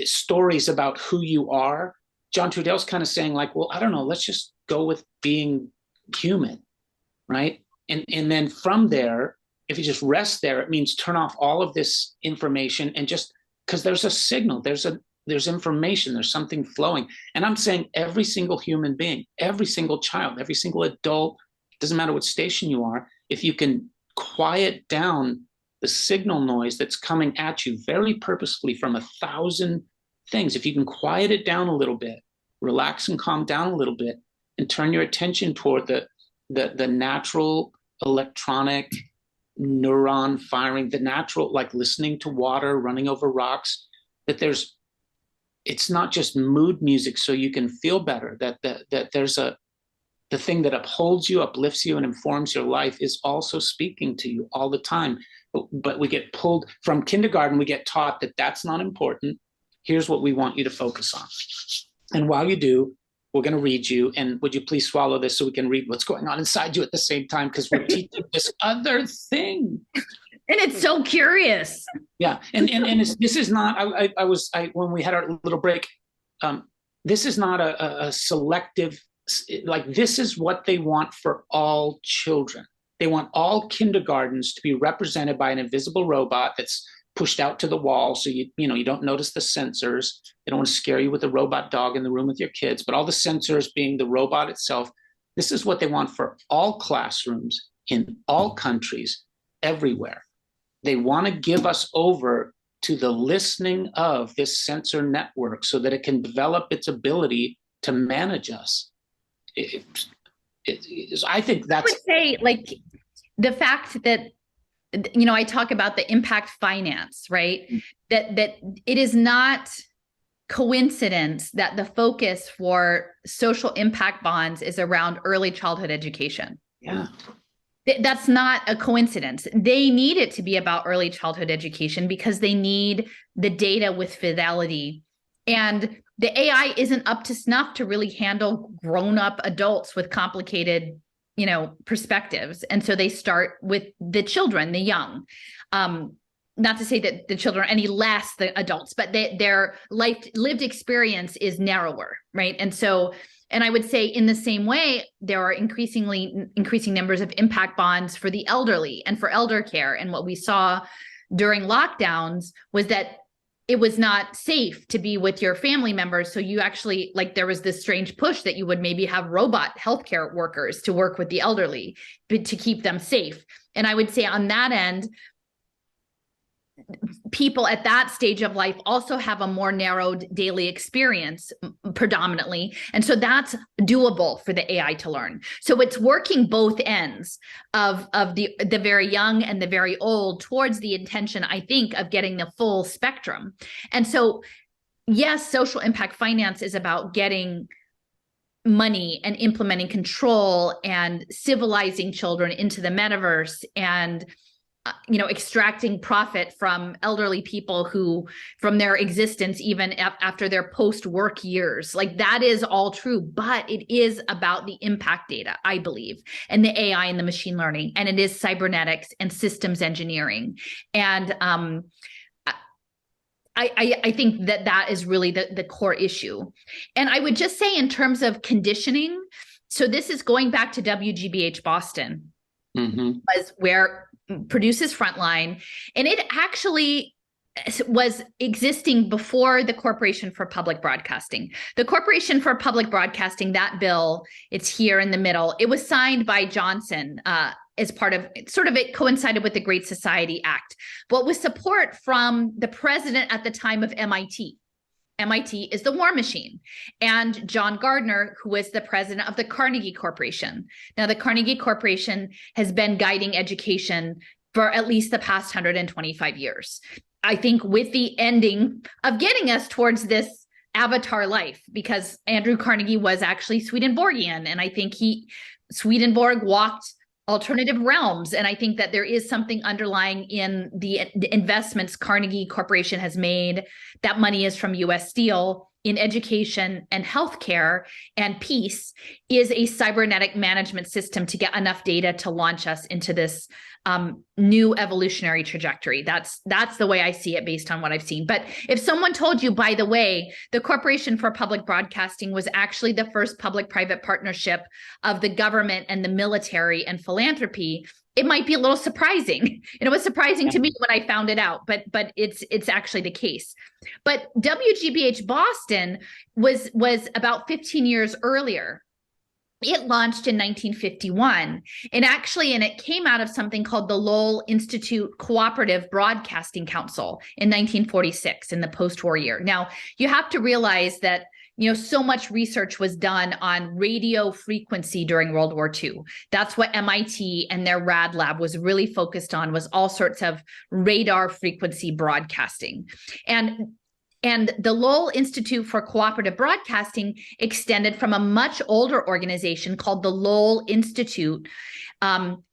stories about who you are, John Trudell's kind of saying like, well, I don't know, let's just go with being human, right? And then from there, if you just rest there, it means turn off all of this information, and just, because there's a signal, there's information, there's something flowing. And I'm saying every single human being, every single child, every single adult, doesn't matter what station you are, if you can quiet down the signal noise that's coming at you very purposefully from 1,000 things, if you can quiet it down a little bit, relax and calm down a little bit, and turn your attention toward the natural electronic neuron firing, the natural, like listening to water running over rocks, that it's not just mood music so you can feel better, that there's the thing that upholds you, uplifts you, and informs your life is also speaking to you all the time. But we get pulled from kindergarten, we get taught that that's not important. Here's what we want you to focus on. And while you do, we're going to read you, and would you please swallow this so we can read what's going on inside you at the same time, because we're teaching this other thing. And it's so curious. Yeah, and this is not. When we had our little break, this is not a selective. Like, this is what they want for all children. They want all kindergartens to be represented by an invisible robot that's pushed out to the wall, so you don't notice the sensors. They don't want to scare you with a robot dog in the room with your kids, but all the sensors being the robot itself. This is what they want for all classrooms in all countries, everywhere. They want to give us over to the listening of this sensor network so that it can develop its ability to manage us. I think that's. I would say, like, the fact that, I talk about the impact finance, right? That it is not coincidence that the focus for social impact bonds is around early childhood education. Yeah. That's not a coincidence. They need it to be about early childhood education because they need the data with fidelity. And the AI isn't up to snuff to really handle grown-up adults with complicated, perspectives. And so they start with the children, the young. not to say that the children are any less than adults, but their lived experience is narrower, right? And I would say in the same way, there are increasing numbers of impact bonds for the elderly and for elder care. And what we saw during lockdowns was that it was not safe to be with your family members. So you actually, like, there was this strange push that you would maybe have robot healthcare workers to work with the elderly to keep them safe. And I would say on that end, people at that stage of life also have a more narrowed daily experience predominantly. And so that's doable for the AI to learn. So it's working both ends of the very young and the very old towards the intention, I think, of getting the full spectrum. And so, yes, social impact finance is about getting money and implementing control and civilizing children into the metaverse and extracting profit from elderly people who, from their existence, even after their post-work years. Like, that is all true, but it is about the impact data, I believe, and the AI and the machine learning, and it is cybernetics and systems engineering. And I think that is really the core issue. And I would just say in terms of conditioning, so this is going back to WGBH Boston, was where produces Frontline, and it actually was existing before the Corporation for Public Broadcasting. The Corporation for Public Broadcasting, that bill, it's here in the middle. It was signed by Johnson as part of, it coincided with the Great Society Act, but with support from the president at the time of MIT. MIT is the war machine, and John Gardner, who is the president of the Carnegie Corporation. Now, the Carnegie Corporation has been guiding education for at least the past 125 years. I think with the ending of getting us towards this avatar life, because Andrew Carnegie was actually Swedenborgian, and I think Swedenborg walked alternative realms. And I think that there is something underlying in the investments Carnegie Corporation has made. That money is from US Steel in education and healthcare, and peace is a cybernetic management system to get enough data to launch us into this new evolutionary trajectory. That's the way I see it based on what I've seen. But if someone told you, by the way, the Corporation for Public Broadcasting was actually the first public-private partnership of the government and the military and philanthropy, it might be a little surprising. And it was surprising to me when I found it out, but it's actually the case. But WGBH Boston was about 15 years earlier. It launched in 1951, and it came out of something called the Lowell Institute Cooperative Broadcasting Council in 1946, in the post-war year. Now, you have to realize that so much research was done on radio frequency during World War II. That's what MIT and their RAD lab was really focused on, was all sorts of radar frequency broadcasting. And the Lowell Institute for Cooperative Broadcasting extended from a much older organization called the Lowell Institute,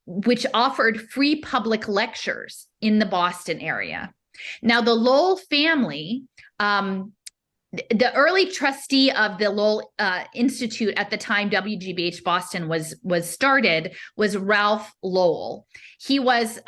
which offered free public lectures in the Boston area. Now, the Lowell family, the early trustee of the Lowell Institute at the time WGBH Boston was started was Ralph Lowell. He was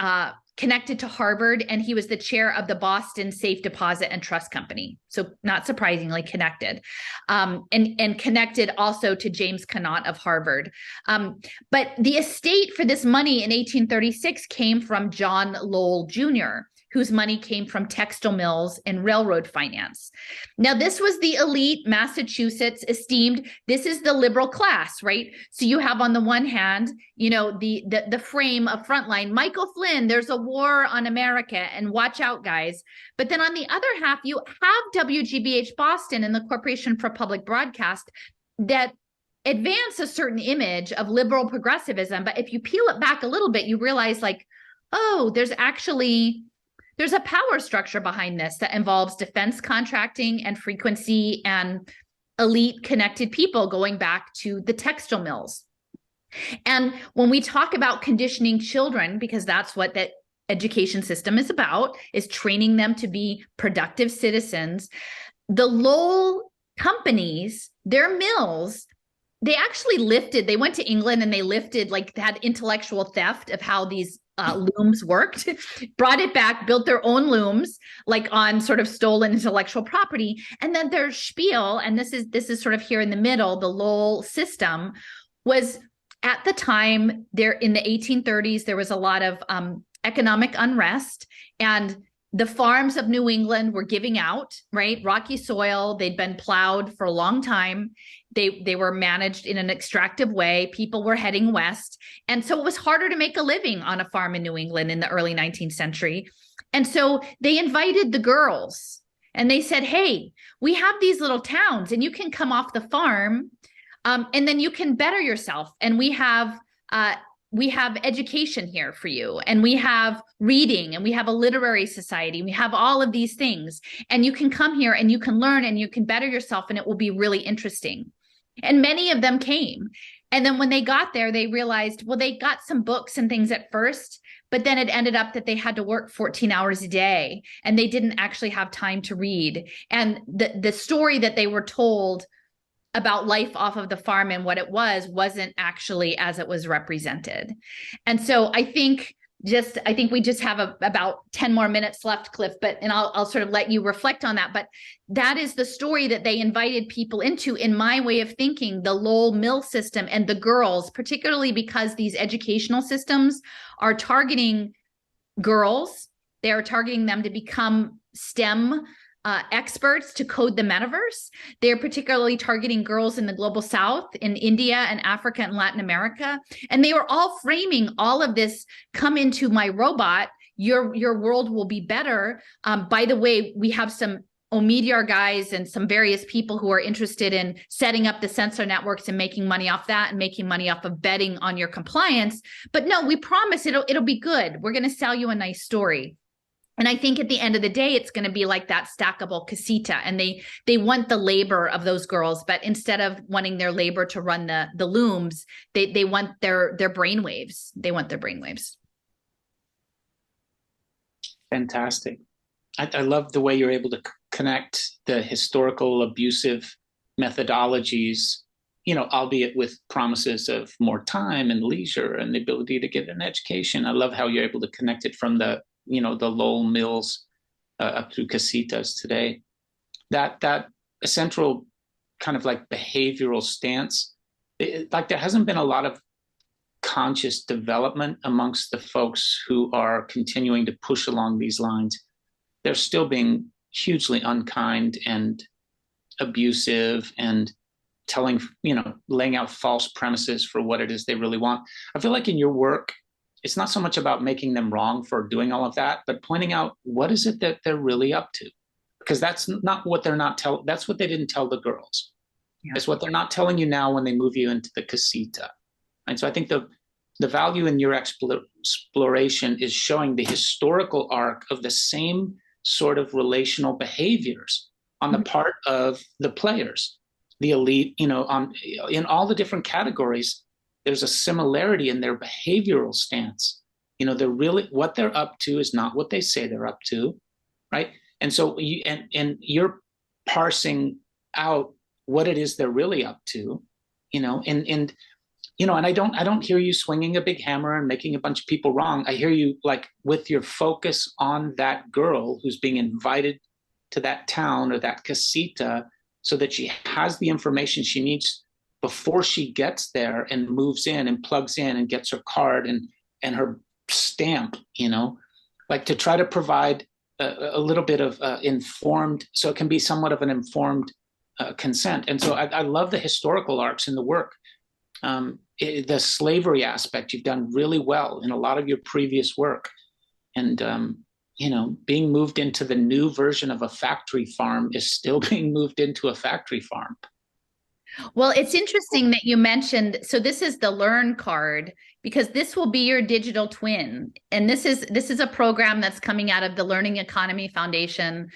connected to Harvard, and he was the chair of the Boston Safe Deposit and Trust Company. So not surprisingly connected, and connected also to James Conant of Harvard. But the estate for this money in 1836 came from John Lowell Jr., whose money came from textile mills and railroad finance. Now, this was the elite Massachusetts esteemed, this is the liberal class, right? So you have on the one hand, the frame of Frontline, Michael Flynn, there's a war on America and watch out, guys. But then on the other half, you have WGBH Boston and the Corporation for Public Broadcast that advance a certain image of liberal progressivism. But if you peel it back a little bit, you realize there's a power structure behind this that involves defense contracting and frequency and elite connected people going back to the textile mills. And when we talk about conditioning children, because that's what that education system is about, is training them to be productive citizens, the Lowell companies, their mills, they went to England and they had intellectual theft of how these looms worked, brought it back, built their own looms, like on sort of stolen intellectual property. And then their spiel, and this is sort of here in the middle, the Lowell system was at the time there in the 1830s, there was a lot of economic unrest, and the farms of New England were giving out, right? Rocky soil, they'd been plowed for a long time. They were managed in an extractive way. People were heading west. And so it was harder to make a living on a farm in New England in the early 19th century. And so they invited the girls and they said, hey, we have these little towns and you can come off the farm and then you can better yourself. And we have education here for you, and we have reading, and we have a literary society. We have all of these things, and you can come here and you can learn and you can better yourself, and it will be really interesting. And many of them came. And then when they got there, they realized, well, they got some books and things at first, but then it ended up that they had to work 14 hours a day and they didn't actually have time to read. And the story that they were told about life off of the farm and what it wasn't actually as it was represented. And so I think we just have about 10 more minutes left, Cliff, and I'll sort of let you reflect on that. But that is the story that they invited people into, in my way of thinking, the Lowell Mill system and the girls, particularly because these educational systems are targeting girls. They are targeting them to become STEM experts to code the metaverse. They're particularly targeting girls in the global South, in India and Africa and Latin America. And they were all framing all of this, come into my robot, your world will be better. By the way, we have some Omidyar guys and some various people who are interested in setting up the sensor networks and making money off that and making money off of betting on your compliance. But no, we promise it'll be good. We're going to sell you a nice story. And I think at the end of the day, it's going to be like that stackable casita. And they want the labor of those girls, but instead of wanting their labor to run the looms, they want their brainwaves. They want their brainwaves. Fantastic. I love the way you're able to connect the historical abusive methodologies, albeit with promises of more time and leisure and the ability to get an education. I love how you're able to connect it from the Lowell mills up through casitas today. That central kind of like behavioral stance, like there hasn't been a lot of conscious development amongst the folks who are continuing to push along these lines. They're still being hugely unkind and abusive and laying out false premises for what it is they really want. I feel like in your work, it's not so much about making them wrong for doing all of that, but pointing out what is it that they're really up to, because that's not what they're not telling. That's what they didn't tell the girls. Yeah. It's what they're not telling you now when they move you into the casita. And so I think the value in your exploration is showing the historical arc of the same sort of relational behaviors on the part of the players, the elite, in all the different categories. There's a similarity in their behavioral stance. They're really, what they're up to is not what they say they're up to, right? And so you're parsing out what it is they're really up to, and I don't hear you swinging a big hammer and making a bunch of people wrong. I hear you like with your focus on that girl who's being invited to that town or that casita so that she has the information she needs before she gets there and moves in and plugs in and gets her card and her stamp, like to try to provide a little bit of informed, so it can be somewhat of an informed consent. And so I love the historical arcs in the work. The slavery aspect, you've done really well in a lot of your previous work. And, being moved into the new version of a factory farm is still being moved into a factory farm. Well, it's interesting that you mentioned, so this is the Learn card, because this will be your digital twin. And this is a program that's coming out of the Learning Economy Foundation.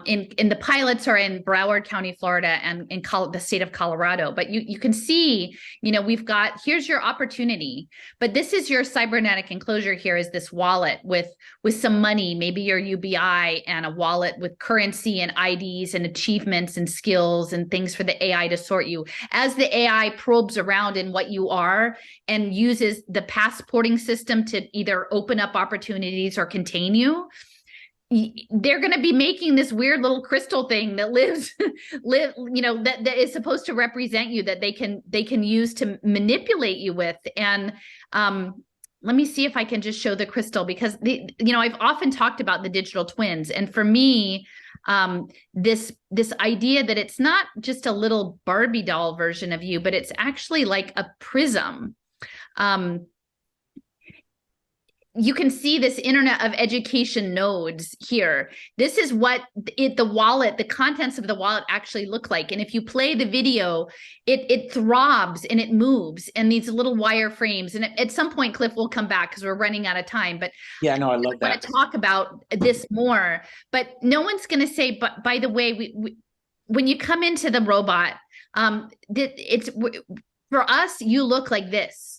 In the pilots are in Broward County, Florida, and in the state of Colorado. But you can see, we've got, here's your opportunity, but this is your cybernetic enclosure. Here is this wallet with some money, maybe your UBI, and a wallet with currency and IDs and achievements and skills and things for the AI to sort you. As the AI probes around in what you are and uses is the passporting system to either open up opportunities or contain you, they're going to be making this weird little crystal thing that that is supposed to represent you, that they can use to manipulate you with. And let me see if I can just show the crystal, because I've often talked about the digital twins, and for me, this idea that it's not just a little Barbie doll version of you, but it's actually like a prism. You can see this Internet of Education nodes here. This is what the contents of the wallet actually look like. And if you play the video, it throbs and it moves, and these little wire frames. And at some point, Cliff will come back because we're running out of time. But yeah, no, I love that. I want to talk about this more. But no one's going to say, but by the way, when you come into the robot, it's for us, you look like this.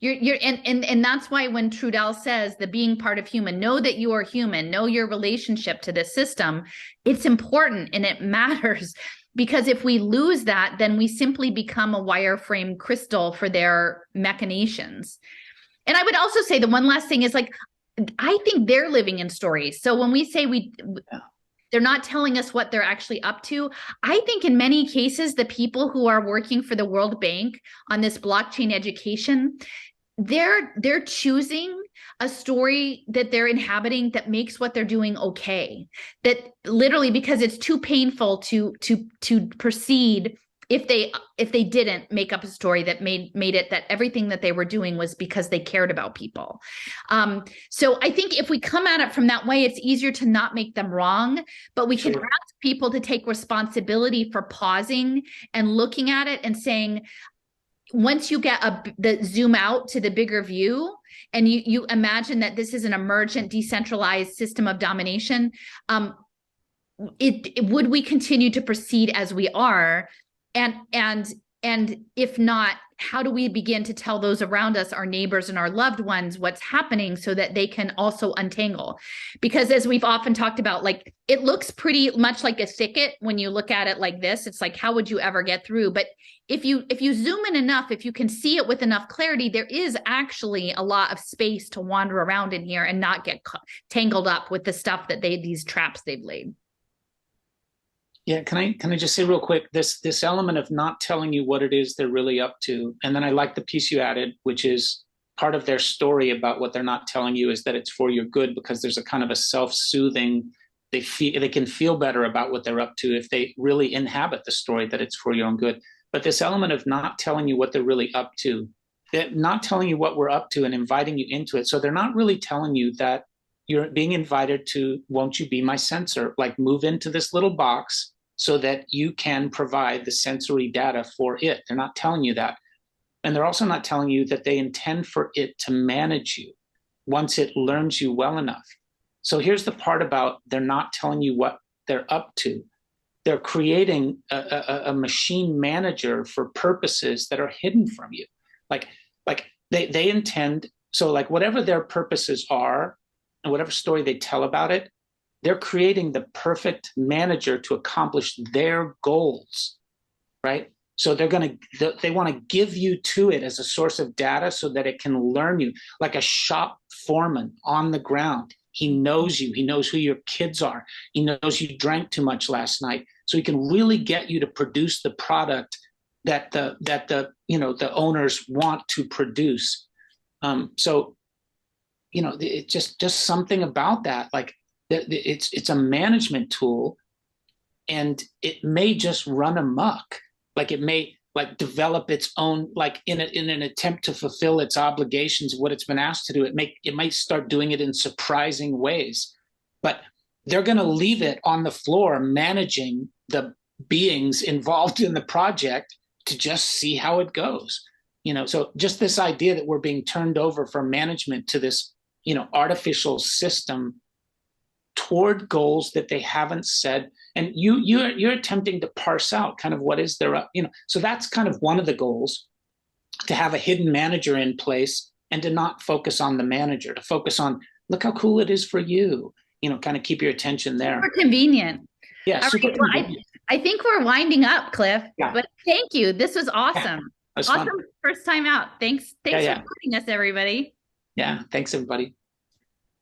And that's why when Trudell says the being part of human, know that you are human, know your relationship to this system, it's important and it matters, because if we lose that, then we simply become a wireframe crystal for their machinations. And I would also say the one last thing is, like, I think they're living in stories. So when we say they're not telling us what they're actually up to, I think in many cases, the people who are working for the World Bank on this blockchain education, they're choosing a story that they're inhabiting that makes what they're doing okay. That literally, because it's too painful to proceed if they didn't make up a story that made it that everything that they were doing was because they cared about people. So I think if we come at it from that way, it's easier to not make them wrong, but we can ask people to take responsibility for pausing and looking at it and saying, once you get the zoom out to the bigger view, and you imagine that this is an emergent, decentralized system of domination, would we continue to proceed as we are? And if not, how do we begin to tell those around us, our neighbors and our loved ones, what's happening so that they can also untangle? Because as we've often talked about, like, it looks pretty much like a thicket when you look at it like this. It's like, how would you ever get through? But if you zoom in enough, if you can see it with enough clarity, there is actually a lot of space to wander around in here and not get tangled up with the stuff that these traps they've laid. Yeah, can I just say real quick, this element of not telling you what it is they're really up to, and then I like the piece you added, which is part of their story about what they're not telling you is that it's for your good, because there's a kind of a self-soothing, they can feel better about what they're up to if they really inhabit the story that it's for your own good. But this element of not telling you what they're really up to, not telling you what we're up to and inviting you into it. So they're not really telling you that you're being invited to, won't you be my sensor? Like, move into this little box so that you can provide the sensory data for it. They're not telling you that. And they're also not telling you that they intend for it to manage you once it learns you well enough. So here's the part about they're not telling you what they're up to. They're creating a machine manager for purposes that are hidden from you. Like they intend, so like whatever their purposes are and whatever story they tell about it, they're creating the perfect manager to accomplish their goals, right? So they want to give you to it as a source of data so that it can learn you, like a shop foreman on the ground. He knows you. He knows who your kids are. He knows you drank too much last night. So he can really get you to produce the product that the owners want to produce. It's just something about that. Like, it's a management tool, and it may just run amok. Like, it may develop its own, like in an attempt to fulfill its obligations of what it's been asked to do. It might start doing it in surprising ways, but they're going to leave it on the floor managing the beings involved in the project to just see how it goes. So just this idea that we're being turned over from management to this, artificial system toward goals that they haven't said, and you're attempting to parse out kind of what is their, so that's kind of one of the goals, to have a hidden manager in place and to not focus on the manager, to focus on, look how cool it is for you, kind of keep your attention there. Super convenient. Yeah, super convenient. I think we're winding up, Cliff, but thank you. This was awesome. was Awesome. fun. First time out. Thanks Yeah, for joining us, everybody. Yeah, thanks everybody.